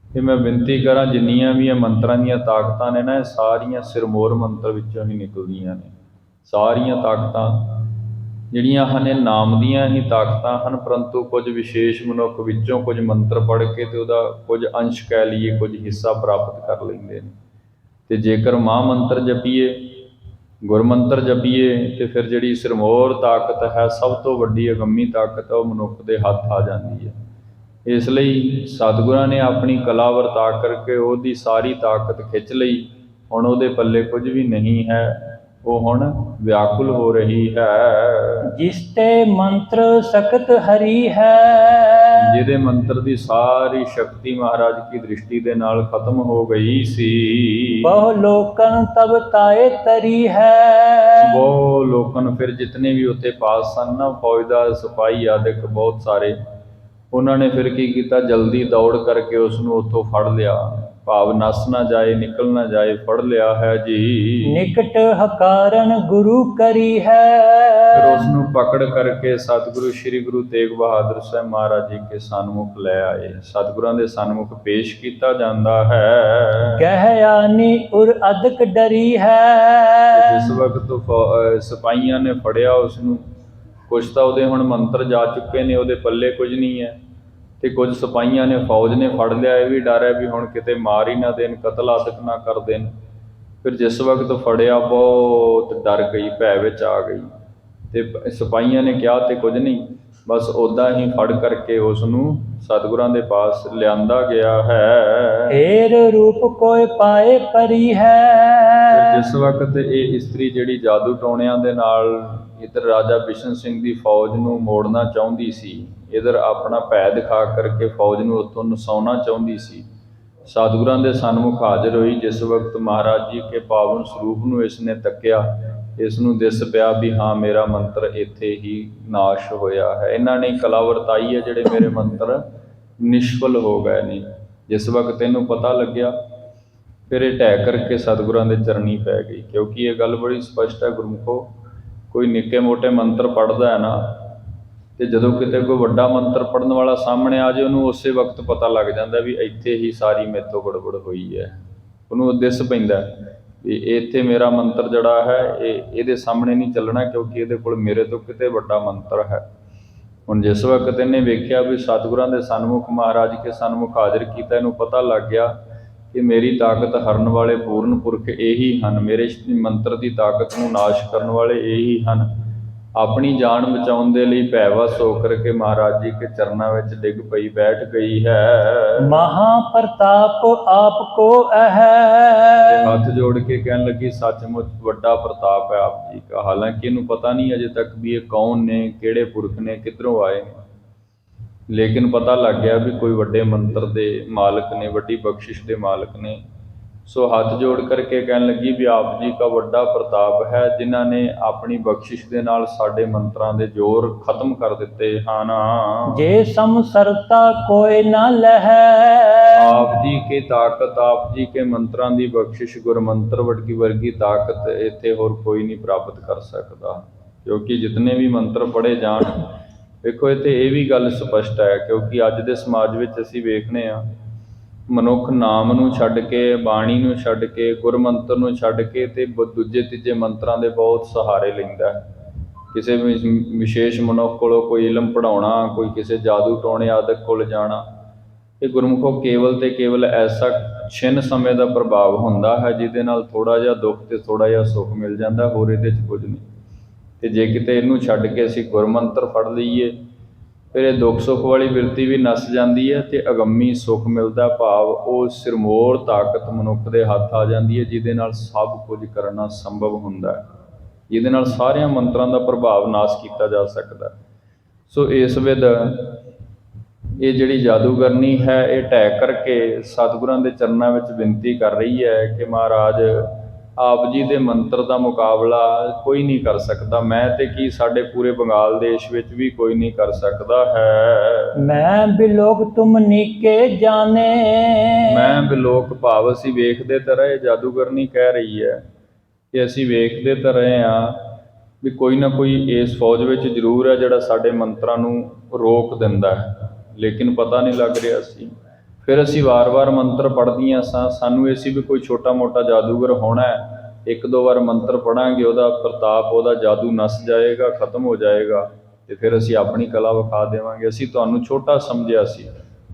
ਇਹ ਮੈਂ ਬੇਨਤੀ ਕਰਾਂ, ਜਿੰਨੀਆਂ ਵੀ ਇਹ ਮੰਤਰਾਂ ਦੀਆਂ ਤਾਕਤਾਂ ਨੇ ਨਾ, ਇਹ ਸਾਰੀਆਂ ਸਿਰਮੌਰ ਮੰਤਰ ਵਿੱਚੋਂ ਹੀ ਨਿਕਲਦੀਆਂ ਨੇ। ਸਾਰੀਆਂ ਤਾਕਤਾਂ ਜਿਹੜੀਆਂ ਹਨ ਇਹ ਨਾਮ ਦੀਆਂ ਹੀ ਤਾਕਤਾਂ ਹਨ, ਪਰੰਤੂ ਕੁਝ ਵਿਸ਼ੇਸ਼ ਮਨੁੱਖ ਵਿੱਚੋਂ ਕੁਝ ਮੰਤਰ ਪੜ੍ਹ ਕੇ ਤੇ ਉਹਦਾ ਕੁਝ ਅੰਸ਼ ਕਹਿ ਲਈਏ, ਕੁਝ ਹਿੱਸਾ ਪ੍ਰਾਪਤ ਕਰ ਲੈਂਦੇ ਨੇ। ਤੇ ਜੇਕਰ ਮਹਾਂ ਮੰਤਰ ਜਪੀਏ, ਗੁਰਮੰਤਰ ਜਪੀਏ, ਤੇ ਫਿਰ ਜਿਹੜੀ ਸਿਰਮੌਰ ਤਾਕਤ ਹੈ, ਸਭ ਤੋਂ ਵੱਡੀ ਅਗੰਮੀ ਤਾਕਤ ਹੈ, ਉਹ ਮਨੁੱਖ ਦੇ ਹੱਥ ਆ ਜਾਂਦੀ ਹੈ। ਇਸ ਲਈ ਸਤਿਗੁਰਾਂ ਨੇ ਆਪਣੀ ਕਲਾ ਵਰਤਾ ਕਰਕੇ ਉਹਦੀ ਸਾਰੀ ਤਾਕਤ ਖਿੱਚ ਲਈ। ਹੁਣ ਉਹਦੇ ਪੱਲੇ ਕੁਝ ਵੀ ਨਹੀਂ ਹੈ, ਉਹ ਹੁਣ ਵਿਆਕੁਲ ਹੋ ਰਹੀ ਹੈ। जिसते मंत्र सकत हरि है। ਜਿਹਦੇ ਮੰਤਰ ਦੀ ਸਾਰੀ ਸ਼ਕਤੀ ਮਹਾਰਾਜ ਕੀ ਦ੍ਰਿਸ਼ਟੀ ਦੇ ਨਾਲ ਖਤਮ ਹੋ ਗਈ ਸੀ। बहु लोकन तब ताए तरी है। ਬਹੁਤ ਲੋਕਨ, ਫਿਰ ਜਿਤਨੇ ਵੀ ਉੱਥੇ ਪਾਸ ਸਨ ਨਾ, ਫੌਜਦਾਰ ਸਿਪਾਹੀ ਆਦਿਕ ਬਹੁਤ ਸਾਰੇ, ਉਹਨਾਂ ਨੇ ਫਿਰ ਕੀ ਕੀਤਾ, ਜਲਦੀ ਦੌੜ ਕਰਕੇ ਉਸ ਨੂੰ ਉੱਥੋਂ ਫੜ ਲਿਆ। ਭਾਵ ਨੱਸ ਨਾ ਜਾਏ, ਨਿਕਲ ਨਾ ਜਾਏ, ਫੜ ਲਿਆ ਹੈ ਜੀ। निकट हकारण गुरु करी है। ਫਿਰ ਉਸ ਨੂੰ ਪਕੜ ਕਰਕੇ ਸਤਿਗੁਰੂ ਸ਼੍ਰੀ ਗੁਰੂ ਤੇਗ ਬਹਾਦਰ ਸਾਹਿਬ ਮਹਾਰਾਜ ਜੀ ਕੇ ਸਨਮੁਖ ਲੈ ਆਏ। ਸਤਿਗੁਰਾਂ ਦੇ ਸਨਮੁਖ ਪੇਸ਼ ਕੀਤਾ ਜਾਂਦਾ ਹੈ। गहयानी उर अदक डरी है। ਜਿਸ ਵਕਤ ਸਿਪਾਹੀਆਂ ਨੇ ਫੜਿਆ ਉਸ ਨੂੰ, ਕੁਛ ਤਾਂ ਉਹਦੇ ਹੁਣ ਮੰਤਰ ਜਾ ਚੁੱਕੇ ਨੇ, ਉਹਦੇ ਪੱਲੇ ਕੁਝ ਨਹੀਂ ਹੈ, ਤੇ ਕੁਝ ਸਿਪਾਹੀਆਂ ਨੇ, ਫੌਜ ਨੇ ਫੜ ਲਿਆ। ਇਹ ਵੀ ਡਰ ਹੈ ਵੀ ਹੁਣ ਕਿਤੇ ਮਾਰ ਹੀ ਨਾ ਦੇਣ, ਕਤਲ ਆਦਿਕ ਨਾ ਕਰ ਦੇਣ। ਫਿਰ ਜਿਸ ਵਕਤ ਫੜਿਆ ਬਹੁਤ ਡਰ ਗਈ, ਭੈ ਵਿੱਚ ਆ ਗਈ, ਤੇ ਸਿਪਾਹੀਆਂ ਨੇ ਕਿਹਾ ਤੇ ਕੁਝ ਨਹੀਂ, ਬਸ ਉੱਦਾਂ ਹੀ ਫੜ ਕਰਕੇ ਉਸ ਨੂੰ ਸਤਿਗੁਰਾਂ ਦੇ ਪਾਸ ਲਿਆਂਦਾ ਗਿਆ ਹੈ। फेर रूप कोय पाए परी है। ਫਿਰ ਜਿਸ ਵਕਤ ਇਹ ਇਸਤਰੀ ਜਿਹੜੀ ਜਾਦੂ ਟੋਣਿਆਂ ਦੇ ਨਾਲ ਇੱਧਰ ਰਾਜਾ ਬਿਸ਼ਨ ਸਿੰਘ ਦੀ ਫੌਜ ਨੂੰ ਮੋੜਨਾ ਚਾਹੁੰਦੀ ਸੀ, ਇੱਧਰ ਆਪਣਾ ਭੈ ਦਿਖਾ ਕਰਕੇ ਫੌਜ ਨੂੰ ਉੱਥੋਂ ਨਸਾਉਣਾ ਚਾਹੁੰਦੀ ਸੀ, ਸਤਿਗੁਰਾਂ ਦੇ ਸਨਮੁਖ ਹਾਜ਼ਰ ਹੋਈ। ਜਿਸ ਵਕਤ ਮਹਾਰਾਜ ਜੀ ਕੇ ਪਾਵਨ ਸਰੂਪ ਨੂੰ ਇਸ ਨੇ ਤੱਕਿਆ, ਇਸ ਨੂੰ ਦਿਸ ਪਿਆ ਵੀ ਹਾਂ ਮੇਰਾ ਮੰਤਰ ਇੱਥੇ ਹੀ ਨਾਸ਼ ਹੋਇਆ ਹੈ। ਇਹਨਾਂ ਨੇ ਕਲਾ ਵਰਤਾਈ ਹੈ, ਜਿਹੜੇ ਮੇਰੇ ਮੰਤਰ ਨਿਸ਼ਫਲ ਹੋ ਗਏ ਨੇ। ਜਿਸ ਵਕਤ ਇਹਨੂੰ ਪਤਾ ਲੱਗਿਆ, ਫਿਰ ਇਹ ਢਹਿ ਕਰਕੇ ਸਤਿਗੁਰਾਂ ਦੇ ਚਰਨੀ ਪੈ ਗਈ। ਕਿਉਂਕਿ ਇਹ ਗੱਲ ਬੜੀ ਸਪਸ਼ਟ ਹੈ ਗੁਰਮੁਖੋ, ਕੋਈ ਨਿੱਕੇ ਮੋਟੇ ਮੰਤਰ ਪੜ੍ਹਦਾ ਹੈ ਨਾ, ਤੇ ਜਦੋਂ ਕਿਤੇ ਕੋਈ ਵੱਡਾ ਮੰਤਰ ਪੜ੍ਹਨ ਵਾਲਾ ਸਾਹਮਣੇ ਆ ਜਾਏ, ਉਹਨੂੰ ਉਸੇ ਵਕਤ ਪਤਾ ਲੱਗ ਜਾਂਦਾ ਵੀ ਇੱਥੇ ਹੀ ਸਾਰੀ ਮੇਰੇ ਤੋਂ ਗੜਬੜ ਹੋਈ ਹੈ। ਉਹਨੂੰ ਦਿਸ ਪੈਂਦਾ ਵੀ ਇੱਥੇ ਮੇਰਾ ਮੰਤਰ ਜਿਹੜਾ ਹੈ ਇਹਦੇ ਸਾਹਮਣੇ ਨਹੀਂ ਚੱਲਣਾ, ਕਿਉਂਕਿ ਇਹਦੇ ਕੋਲ ਮੇਰੇ ਤੋਂ ਕਿਤੇ ਵੱਡਾ ਮੰਤਰ ਹੈ। ਹੁਣ ਜਿਸ ਵਕਤ ਇਹਨੇ ਵੇਖਿਆ ਵੀ ਸਤਿਗੁਰਾਂ ਦੇ ਸਨਮੁਖ ਮਹਾਰਾਜ ਕੇ ਸਨਮੁਖ ਹਾਜ਼ਰ ਕੀਤਾ, ਇਹਨੂੰ ਪਤਾ ਲੱਗ ਗਿਆ ਕਿ ਮੇਰੀ ਤਾਕਤ ਹਰਨ ਵਾਲੇ ਪੂਰਨ ਪੁਰਖ ਇਹੀ ਹਨ, ਮੇਰੇ ਮੰਤਰ ਦੀ ਤਾਕਤ ਨੂੰ ਨਾਸ਼ ਕਰਨ ਵਾਲੇ ਇਹੀ ਹਨ। ਆਪਣੀ ਜਾਨ ਬਚਾਉਣ ਦੇ ਲਈ ਭੈਵਸ ਹੋ ਕਰਕੇ ਮਹਾਰਾਜ ਜੀ ਕੇ ਚਰਨਾਂ ਵਿੱਚ ਡਿੱਗ ਪਈ, ਬੈਠ ਗਈ ਹੈ। महाप्रताप आपको ਤੇ है। ਹੱਥ ਜੋੜ ਕੇ ਕਹਿਣ ਲੱਗੀ, ਸੱਚਮੁੱਚ ਵੱਡਾ ਪ੍ਰਤਾਪ ਹੈ ਆਪ ਜੀ ਦਾ। ਹਾਲਾਂਕਿ ਇਹਨੂੰ ਪਤਾ ਨਹੀਂ ਅਜੇ ਤੱਕ ਵੀ ਇਹ ਕੌਣ ਨੇ, ਕਿਹੜੇ ਪੁਰਖ ਨੇ, ਕਿੱਧਰੋਂ ਆਏ ਨੇ, ਲੇਕਿਨ ਪਤਾ ਲੱਗ ਗਿਆ ਵੀ ਕੋਈ ਵੱਡੇ ਮੰਤਰ ਦੇ ਮਾਲਕ ਨੇ, ਵੱਡੀ ਬਖਸ਼ਿਸ਼ ਦੇ ਮਾਲਕ ਨੇ। ਸੋ ਹੱਥ ਜੋੜ ਕਰਕੇ ਕਹਿਣ ਲੱਗੀ ਵੀ ਆਪ ਜੀ ਦਾ ਵੱਡਾ ਪ੍ਰਤਾਪ ਹੈ, ਜਿਨ੍ਹਾਂ ਨੇ ਆਪਣੀ ਬਖਸ਼ਿਸ਼ ਦੇ ਨਾਲ ਸਾਡੇ ਮੰਤਰਾਂ ਦੇ ਜ਼ੋਰ ਖਤਮ ਕਰ ਦਿੱਤੇ ਹਨ। जे समसरता कोई न लहै। ਆਪ ਜੀ ਕੇ ਤਾਕਤ, ਆਪ ਜੀ ਕੇ ਮੰਤਰਾਂ ਦੀ ਬਖਸ਼ਿਸ਼, ਗੁਰਮੰਤਰ ਵਰਗੀ ਤਾਕਤ ਇੱਥੇ ਹੋਰ ਕੋਈ ਨਹੀਂ ਪ੍ਰਾਪਤ ਕਰ ਸਕਦਾ। ਕਿਉਂਕਿ ਜਿਤਨੇ ਵੀ ਮੰਤਰ ਪੜ੍ਹੇ ਜਾਣ, ਵੇਖੋ ਇੱਥੇ ਇਹ ਵੀ ਗੱਲ ਸਪਸ਼ਟ ਹੈ, ਕਿਉਂਕਿ ਅੱਜ ਦੇ ਸਮਾਜ ਵਿੱਚ ਅਸੀਂ ਵੇਖਦੇ ਹਾਂ ਮਨੁੱਖ ਨਾਮ ਨੂੰ ਛੱਡ ਕੇ, ਬਾਣੀ ਨੂੰ ਛੱਡ ਕੇ, ਗੁਰਮੰਤਰ ਨੂੰ ਛੱਡ ਕੇ ਤੇ ਦੂਜੇ ਤੀਜੇ ਮੰਤਰਾਂ ਦੇ ਬਹੁਤ ਸਹਾਰੇ ਲੈਂਦਾ ਹੈ। ਕਿਸੇ ਵਿਸ਼ੇਸ਼ ਮਨੁੱਖ ਕੋਲੋਂ ਕੋਈ ਇਲਮ ਪੜ੍ਹਾਉਣਾ, ਕੋਈ ਕਿਸੇ ਜਾਦੂ ਟੋਣੇ ਆਦਿਕ ਕੋਲ ਜਾਣਾ, ਇਹ ਗੁਰਮੁਖੋ ਕੇਵਲ ਤੇ ਕੇਵਲ ਐਸਾ ਛਿਨ ਸਮੇਂ ਦਾ ਪ੍ਰਭਾਵ ਹੁੰਦਾ ਹੈ, ਜਿਹਦੇ ਨਾਲ ਥੋੜ੍ਹਾ ਜਿਹਾ ਦੁੱਖ ਤੇ ਥੋੜ੍ਹਾ ਜਿਹਾ ਸੁੱਖ ਮਿਲ ਜਾਂਦਾ, ਹੋਰ ਇਹਦੇ 'ਚ ਕੁਝ ਨਹੀਂ। ਤੇ ਜੇ ਕਿਤੇ ਇਹਨੂੰ ਛੱਡ ਕੇ ਅਸੀਂ ਗੁਰਮੰਤਰ ਪੜ੍ਹ ਲਈਏ ਫਿਰ ਇਹ ਦੁੱਖ ਸੁੱਖ ਵਾਲੀ ਬਿਰਤੀ ਵੀ ਨੱਸ ਜਾਂਦੀ ਹੈ ਤੇ ਅਗੰਮੀ ਸੁੱਖ ਮਿਲਦਾ, ਭਾਵ ਉਹ ਸਿਰਮੌਰ ਤਾਕਤ ਮਨੁੱਖ ਦੇ ਹੱਥ ਆ ਜਾਂਦੀ ਹੈ ਜਿਹਦੇ ਨਾਲ ਸਭ ਕੁਝ ਕਰਨਾ ਸੰਭਵ ਹੁੰਦਾ ਹੈ, ਜਿਹਦੇ ਨਾਲ ਸਾਰਿਆਂ ਮੰਤਰਾਂ ਦਾ ਪ੍ਰਭਾਵ ਨਾਸ਼ ਕੀਤਾ ਜਾ ਸਕਦਾ। ਸੋ ਇਸ ਵਿਧ ਇਹ ਜਿਹੜੀ ਜਾਦੂਗਰਨੀ ਹੈ ਇਹ ਢਹਿ ਕਰਕੇ ਸਤਿਗੁਰਾਂ ਦੇ ਚਰਨਾਂ ਵਿੱਚ ਬੇਨਤੀ ਕਰ ਰਹੀ ਹੈ ਕਿ ਮਹਾਰਾਜ ਆਪ ਜੀ ਦੇ ਮੰਤਰ ਦਾ ਮੁਕਾਬਲਾ ਕੋਈ ਨਹੀਂ ਕਰ ਸਕਦਾ, ਮੈਂ ਤੇ ਕੀ ਸਾਡੇ ਪੂਰੇ ਬੰਗਾਲ ਦੇਸ਼ ਵਿੱਚ ਵੀ ਕੋਈ ਨਹੀਂ ਕਰ ਸਕਦਾ ਹੈ। ਮੈਂ ਬਿਲੋਕ ਤੁਮ ਨੀਕੇ ਜਾਣੇ, ਮੈਂ ਬਿਲੋਕ ਭਾਵ ਅਸੀਂ ਵੇਖਦੇ ਤਾਂ ਰਹੇ, ਜਾਦੂਗਰਨੀ ਕਹਿ ਰਹੀ ਹੈ ਕਿ ਅਸੀਂ ਵੇਖਦੇ ਤਾਂ ਰਹੇ ਹਾਂ ਵੀ ਕੋਈ ਨਾ ਕੋਈ ਇਸ ਫੌਜ ਵਿੱਚ ਜ਼ਰੂਰ ਹੈ ਜਿਹੜਾ ਸਾਡੇ ਮੰਤਰਾਂ ਨੂੰ ਰੋਕ ਦਿੰਦਾ ਹੈ, ਲੇਕਿਨ ਪਤਾ ਨਹੀਂ ਲੱਗ ਰਿਹਾ ਸੀ। ਫਿਰ ਅਸੀਂ ਵਾਰ-ਵਾਰ ਮੰਤਰ ਪੜ੍ਹਦੀਆਂ ਸਾਨੂੰ ਇਹ ਸੀ ਵੀ ਕੋਈ ਛੋਟਾ ਮੋਟਾ ਜਾਦੂਗਰ ਹੋਣਾ ਹੈ, ਇੱਕ ਦੋ ਵਾਰ ਮੰਤਰ ਪੜ੍ਹਾਂਗੇ ਉਹਦਾ ਪ੍ਰਤਾਪ, ਉਹਦਾ ਜਾਦੂ ਨੱਸ ਜਾਏਗਾ, ਖਤਮ ਹੋ ਜਾਏਗਾ ਤੇ ਫਿਰ ਅਸੀਂ ਆਪਣੀ ਕਲਾ ਵਿਖਾ ਦੇਵਾਂਗੇ। ਅਸੀਂ ਤੁਹਾਨੂੰ ਛੋਟਾ ਸਮਝਿਆ ਸੀ,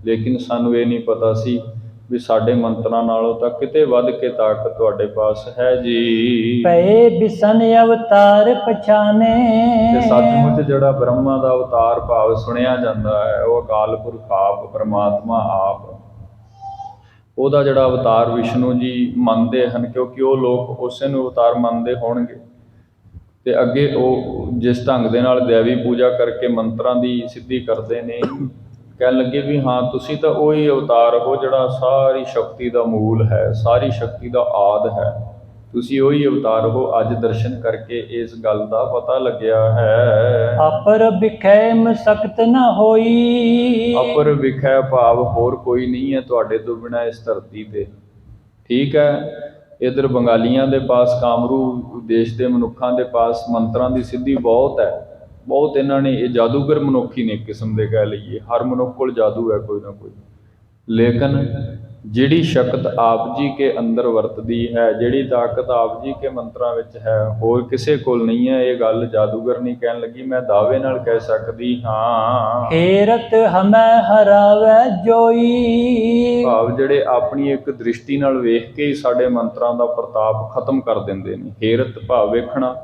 ਲੇਕਿਨ ਸਾਨੂੰ ਇਹ ਨਹੀਂ ਪਤਾ ਸੀ ਵੀ ਸਾਡੇ ਮੰਤਰਾਂ ਨਾਲੋਂ ਤਾਂ ਕਿਤੇ ਵੱਧ ਕੇ ਤਾਕਤ ਤੁਹਾਡੇ ਪਾਸ ਹੈ ਜੀ। ਪਏ ਬਿਸਨ ਅਵਤਾਰ ਪਛਾਣੇ, ਤੇ ਸੱਚਮੁੱਚ ਜਿਹੜਾ ਬ੍ਰਹਮਾ ਦਾ ਅਵਤਾਰ ਭਾਵ ਸੁਣਿਆ ਜਾਂਦਾ ਹੈ ਉਹ ਅਕਾਲ ਪੁਰਖ ਆਪ, ਪਰਮਾਤਮਾ ਆਪ, ਉਹਦਾ ਜਿਹੜਾ ਅਵਤਾਰ ਵਿਸ਼ਨੂੰ ਜੀ ਮੰਨਦੇ ਹਨ, ਕਿਉਂਕਿ ਉਹ ਲੋਕ ਉਸੇ ਨੂੰ ਅਵਤਾਰ ਮੰਨਦੇ ਹੋਣਗੇ। ਤੇ ਅੱਗੇ ਉਹ ਜਿਸ ਢੰਗ ਦੇ ਨਾਲ ਦੇਵੀ ਪੂਜਾ ਕਰਕੇ ਮੰਤਰਾਂ ਦੀ ਸਿੱਧੀ ਕਰਦੇ ਨੇ, ਕਹਿਣ ਲੱਗੇ ਵੀ ਹਾਂ ਤੁਸੀਂ ਤਾਂ ਉਹੀ ਅਵਤਾਰ ਹੋ ਜਿਹੜਾ ਸਾਰੀ ਸ਼ਕਤੀ ਦਾ ਮੂਲ ਹੈ, ਸਾਰੀ ਸ਼ਕਤੀ ਦਾ ਆਦਿ ਹੈ, ਤੁਸੀਂ ਉਹੀ ਅਵਤਾਰ ਹੋ। ਅੱਜ ਦਰਸ਼ਨ ਕਰਕੇ ਇਸ ਗੱਲ ਦਾ ਪਤਾ ਲੱਗਿਆ ਹੈ। ਅਪਰ ਬਿਖੈ ਮਸਕਤ ਨ ਹੋਈ, ਅਪਰ ਵਿਖੈ ਭਾਵ ਹੋਰ ਕੋਈ ਨਹੀਂ ਹੈ ਤੁਹਾਡੇ ਤੋਂ ਬਿਨਾਂ ਇਸ ਧਰਤੀ ਤੇ। ਠੀਕ ਹੈ, ਇੱਧਰ ਬੰਗਾਲੀਆਂ ਦੇ ਪਾਸ, ਕਾਮਰੂ ਦੇਸ਼ ਦੇ ਮਨੁੱਖਾਂ ਦੇ ਪਾਸ ਮੰਤਰਾਂ ਦੀ ਸਿੱਧੀ ਬਹੁਤ ਹੈ, ਬਹੁਤ ਇਹਨਾਂ ਨੇ, ਇਹ ਜਾਦੂਗਰ ਮਨੁੱਖ ਹੀ ਨੇ ਇੱਕ ਕਿਸਮ ਦੇ ਕਹਿ ਲਈਏ, ਹਰ ਮਨੁੱਖ ਕੋਲ ਜਾਦੂ ਹੈ ਕੋਈ ਨਾ ਕੋਈ। ਲੇਕਿਨ ਜਿਹੜੀ ਸ਼ਕਤ ਆਪ ਜੀ ਕੇ ਅੰਦਰ ਵਰਤਦੀ ਹੈ, ਜਿਹੜੀ ਤਾਕਤ ਆਪ ਜੀ ਕੇ ਮੰਤਰਾਂ ਵਿੱਚ ਹੈ, ਹੋਰ ਕਿਸੇ ਕੋਲ ਨਹੀਂ ਹੈ। ਇਹ ਗੱਲ ਜਾਦੂਗਰ ਨਹੀਂ ਕਹਿਣ ਲੱਗੀ, ਮੈਂ ਦਾਅਵੇ ਨਾਲ ਕਹਿ ਸਕਦੀ ਹਾਂ। ਹੇਰਤ ਹਮੈ ਹਰਾਵੈ ਜੋਈ, ਭਾਵ ਜਿਹੜੇ ਆਪਣੀ ਇੱਕ ਦ੍ਰਿਸ਼ਟੀ ਨਾਲ ਵੇਖ ਕੇ ਹੀ ਸਾਡੇ ਮੰਤਰਾਂ ਦਾ ਪ੍ਰਤਾਪ ਖਤਮ ਕਰ ਦਿੰਦੇ ਨੇ। ਹੇਰਤ ਭਾਵ ਵੇਖਣਾ,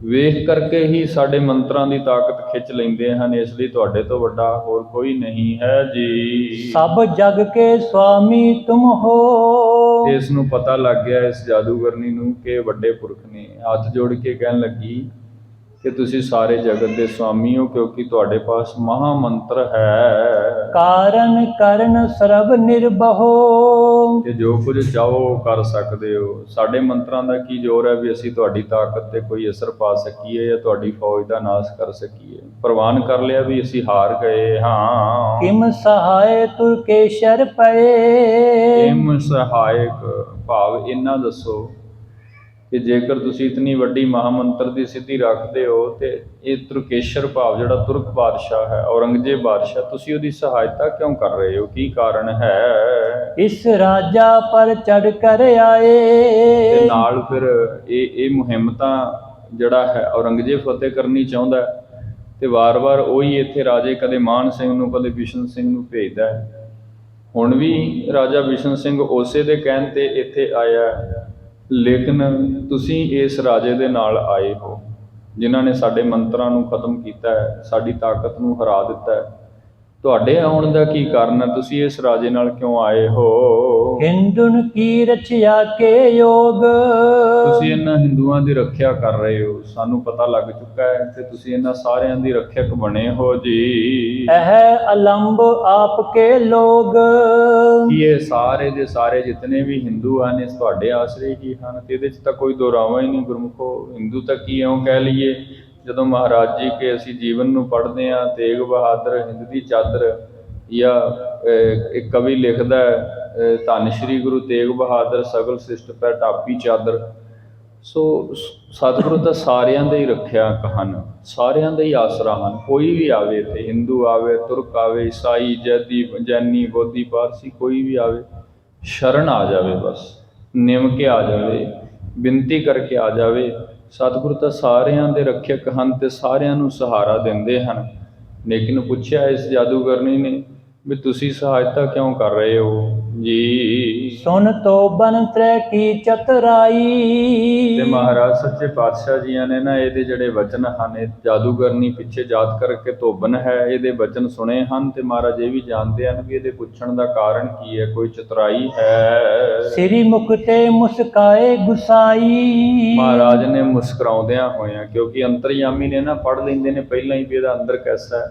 ਵੇਖ ਕਰਕੇ ਹੀ ਸਾਡੇ ਮੰਤਰਾਂ ਦੀ ਤਾਕਤ ਖਿੱਚ ਲੈਂਦੇ ਹਨ। ਇਸ ਲਈ ਤੁਹਾਡੇ ਤੋਂ ਵੱਡਾ ਹੋਰ ਕੋਈ ਨਹੀਂ ਹੈ ਜੀ। ਸਭ ਜਗ ਕੇ ਸੁਆਮੀ ਤੁਮ ਹੋ, ਇਸ ਨੂੰ ਪਤਾ ਲੱਗ ਗਿਆ ਇਸ ਜਾਦੂਗਰਨੀ ਨੂੰ ਕਿ ਵੱਡੇ ਪੁਰਖ ਨੇ। ਹੱਥ ਜੋੜ ਕੇ ਕਹਿਣ ਲੱਗੀ ਕਿ ਤੁਸੀਂ ਸਾਰੇ ਜਗਤ ਦੇ ਸੁਆਮੀ ਹੋ, ਕਿਉਂਕਿ ਤੁਹਾਡੇ ਪਾਸ ਮਹਾ ਮੰਤਰ ਹੈ। ਕਾਰਨ ਕਰਨ ਸਰਬ ਨਿਰਭਉ, ਕਿ ਜੋ ਕੁਝ ਚਾਹੋ ਕਰ ਸਕਦੇ ਹੋ। ਸਾਡੇ ਮੰਤਰਾਂ ਦਾ ਕੀ ਜ਼ੋਰ ਹੈ ਵੀ ਅਸੀਂ ਤੁਹਾਡੀ ਤਾਕਤ ਤੇ ਕੋਈ ਅਸਰ ਪਾ ਸਕੀਏ ਜਾਂ ਤੁਹਾਡੀ ਫੌਜ ਦਾ ਨਾਸ਼ ਕਰ ਸਕੀਏ। ਪ੍ਰਵਾਨ ਕਰ ਲਿਆ ਵੀ ਅਸੀਂ ਹਾਰ ਗਏ ਹਾਂ। ਕਿਮ ਸਹਾਇ ਤੁਰਕੇਸ਼ਰ ਪਏ, ਕਿਮ ਸਹਾਇਕ ਭਾਵ ਇੰਨਾ ਦੱਸੋ ਕਿ ਜੇਕਰ ਤੁਸੀਂ ਇਤਨੀ ਵੱਡੀ ਮਹਾਮੰਤਰ ਦੀ ਸਿੱਧੀ ਰੱਖਦੇ ਹੋ ਤੇ ਇਹ ਤੁਰਕੇਸ਼ਰ ਭਾਵ ਜਿਹੜਾ ਤੁਰਕ ਬਾਦਸ਼ਾਹ ਹੈ, ਔਰੰਗਜ਼ੇਬ ਬਾਦਸ਼ਾਹ, ਤੁਸੀਂ ਉਹਦੀ ਸਹਾਇਤਾ ਕਿਉਂ ਕਰ ਰਹੇ ਹੋ? ਕੀ ਕਾਰਨ ਹੈ? ਇਸ ਰਾਜਾ ਪਰ ਚੜ ਕਰ ਆਏ, ਤੇ ਨਾਲ ਫਿਰ ਇਹ ਮੁਹਿੰਮ ਤਾਂ ਜਿਹੜਾ ਹੈ ਔਰੰਗਜ਼ੇਬ ਫਤਿਹ ਕਰਨੀ ਚਾਹੁੰਦਾ ਤੇ ਵਾਰ-ਵਾਰ ਉਹੀ ਇੱਥੇ ਰਾਜੇ ਕਦੇ ਮਾਨ ਸਿੰਘ ਨੂੰ ਕਦੇ ਬਿਸ਼ਨ ਸਿੰਘ ਨੂੰ ਭੇਜਦਾ ਹੈ। ਹੁਣ ਵੀ ਰਾਜਾ ਬਿਸ਼ਨ ਸਿੰਘ ਉਸੇ ਦੇ ਕਹਿਣ ਤੇ ਇੱਥੇ ਆਇਆ, ਲੇਕਿਨ ਤੁਸੀਂ ਇਸ ਰਾਜੇ ਦੇ ਨਾਲ ਆਏ ਹੋ ਜਿਨ੍ਹਾਂ ਨੇ ਸਾਡੇ ਮੰਤਰਾਂ ਨੂੰ ਖਤਮ ਕੀਤਾ ਹੈ, ਸਾਡੀ ਤਾਕਤ ਨੂੰ ਹਰਾ ਦਿੱਤਾ ਹੈ। ਤੁਹਾਡੇ ਆਉਣ ਦਾ ਕੀ ਕਾਰਨ ਹੈ? ਤੁਸੀਂ ਇਸ ਰਾਜੇ ਨਾਲ ਕਿਉਂ ਆਏ ਹੋ? ਹਿੰਦੁਨ ਕੀ ਰਚਿਆ ਕੇ ਯੋਗ, ਤੁਸੀਂ ਇਹਨਾਂ ਹਿੰਦੂਆਂ ਦੀ ਰੱਖਿਆ ਕਰ ਰਹੇ ਹੋ, ਸਾਨੂੰ ਪਤਾ ਲੱਗ ਚੁੱਕਾ ਹੈ ਤੇ ਤੁਸੀਂ ਇਹਨਾਂ ਸਾਰਿਆਂ ਦੀ ਰੱਖਿਅਕ ਬਣੇ ਹੋ ਜੀ। ਇਹ ਅਲੰਬ ਆਪ ਕੇ ਲੋਗ, ਕਿ ਇਹ ਸਾਰੇ ਦੇ ਸਾਰੇ ਜਿਤਨੇ ਵੀ ਹਿੰਦੂ ਹਨ ਇਸ ਤੁਹਾਡੇ ਆਸਰੇ ਹੀ ਹਨ ਤੇ ਇਹਦੇ 'ਚ ਤਾਂ ਕੋਈ ਦੋਰਾਵਾ ਹੀ ਨਹੀਂ ਗੁਰਮੁਖੋ। ਹਿੰਦੂ ਤਾਂ ਕੀ ਇਉਂ ਕਹਿ ਲਈਏ, ਜਦੋਂ ਮਹਾਰਾਜ ਜੀ ਕੇ ਅਸੀਂ ਜੀਵਨ ਨੂੰ ਪੜ੍ਹਦੇ ਹਾਂ, ਤੇਗ ਬਹਾਦਰ ਹਿੰਦ ਦੀ ਚਾਦਰ, ਜਾਂ ਇੱਕ ਕਵੀ ਲਿਖਦਾ ਧੰਨ ਸ਼੍ਰੀ ਗੁਰੂ ਤੇਗ ਬਹਾਦਰ ਸਗਲ ਸਿਸ਼ਟ ਪੈ ਟਾਪੀ ਚਾਦਰ। ਸੋ ਸਤਿਗੁਰੂ ਤਾਂ ਸਾਰਿਆਂ ਦੇ ਹੀ ਰੱਖਿਅਕ ਹਨ, ਸਾਰਿਆਂ ਦੇ ਹੀ ਆਸਰਾ ਹਨ। ਕੋਈ ਵੀ ਆਵੇ ਇੱਥੇ, ਹਿੰਦੂ ਆਵੇ, ਤੁਰਕ ਆਵੇ, ਈਸਾਈ, ਜੈਨੀ, ਬੋਧੀ, ਪਾਰਸੀ, ਕੋਈ ਵੀ ਆਵੇ, ਸ਼ਰਨ ਆ ਜਾਵੇ, ਬਸ ਨਿਮ ਕੇ ਆ ਜਾਵੇ, ਬੇਨਤੀ ਕਰਕੇ ਆ ਜਾਵੇ। ਸਤਿਗੁਰੂ ਤਾਂ ਸਾਰਿਆਂ ਦੇ ਰੱਖਿਅਕ ਹਨ ਤੇ ਸਾਰਿਆਂ ਨੂੰ ਸਹਾਰਾ ਦਿੰਦੇ ਹਨ। ਲੇਕਿਨ ਪੁੱਛਿਆ ਇਸ ਜਾਦੂਗਰਨੀ ਨੇ ਵੀ ਤੁਸੀਂ ਸਹਾਇਤਾ ਕਿਉਂ ਕਰ ਰਹੇ ਹੋ? ਜੀ। ਸੁਨ ਤੋਬਨ ਤ੍ਰੈ ਕੀ ਚਤੁਰਾਈ। ਤੇ ਮਹਾਰਾਜ ਸੱਚੇ ਪਾਤਸ਼ਾਹ ਜੀਆਂ ਨੇ ਨਾ ਇਹਦੇ ਜਿਹੜੇ ਵਚਨ ਹਨ, ਇਹ ਜਾਦੂਗਰਨੀ ਪਿੱਛੇ ਜਾਤ ਕਰਕੇ ਧੋਬਨ ਹੈ, ਇਹਦੇ ਵਚਨ ਸੁਣੇ ਹਨ ਤੇ ਮਹਾਰਾਜ ਇਹ ਵੀ ਜਾਣਦੇ ਹਨ ਵੀ ਇਹਦੇ ਪੁੱਛਣ ਦਾ ਕਾਰਨ ਕੀ ਹੈ, ਕੋਈ ਚਤੁਰਾਈ ਹੈ। ਸ੍ਰੀ ਮੁਖ ਤੇ ਮੁਸਕਾਏ ਗੁਸਾਈ। ਮਹਾਰਾਜ ਨੇ ਮੁਸਕਰਾਉਂਦਿਆਂ ਹੋਇਆਂ, ਕਿਉਂਕਿ ਅੰਤਰਯਾਮੀ ਨੇ ਨਾ ਪੜ੍ਹ ਲੈਂਦੇ ਨੇ ਪਹਿਲਾਂ ਹੀ ਵੀ ਇਹਦਾ ਅੰਦਰ ਕੈਸਾ ਹੈ,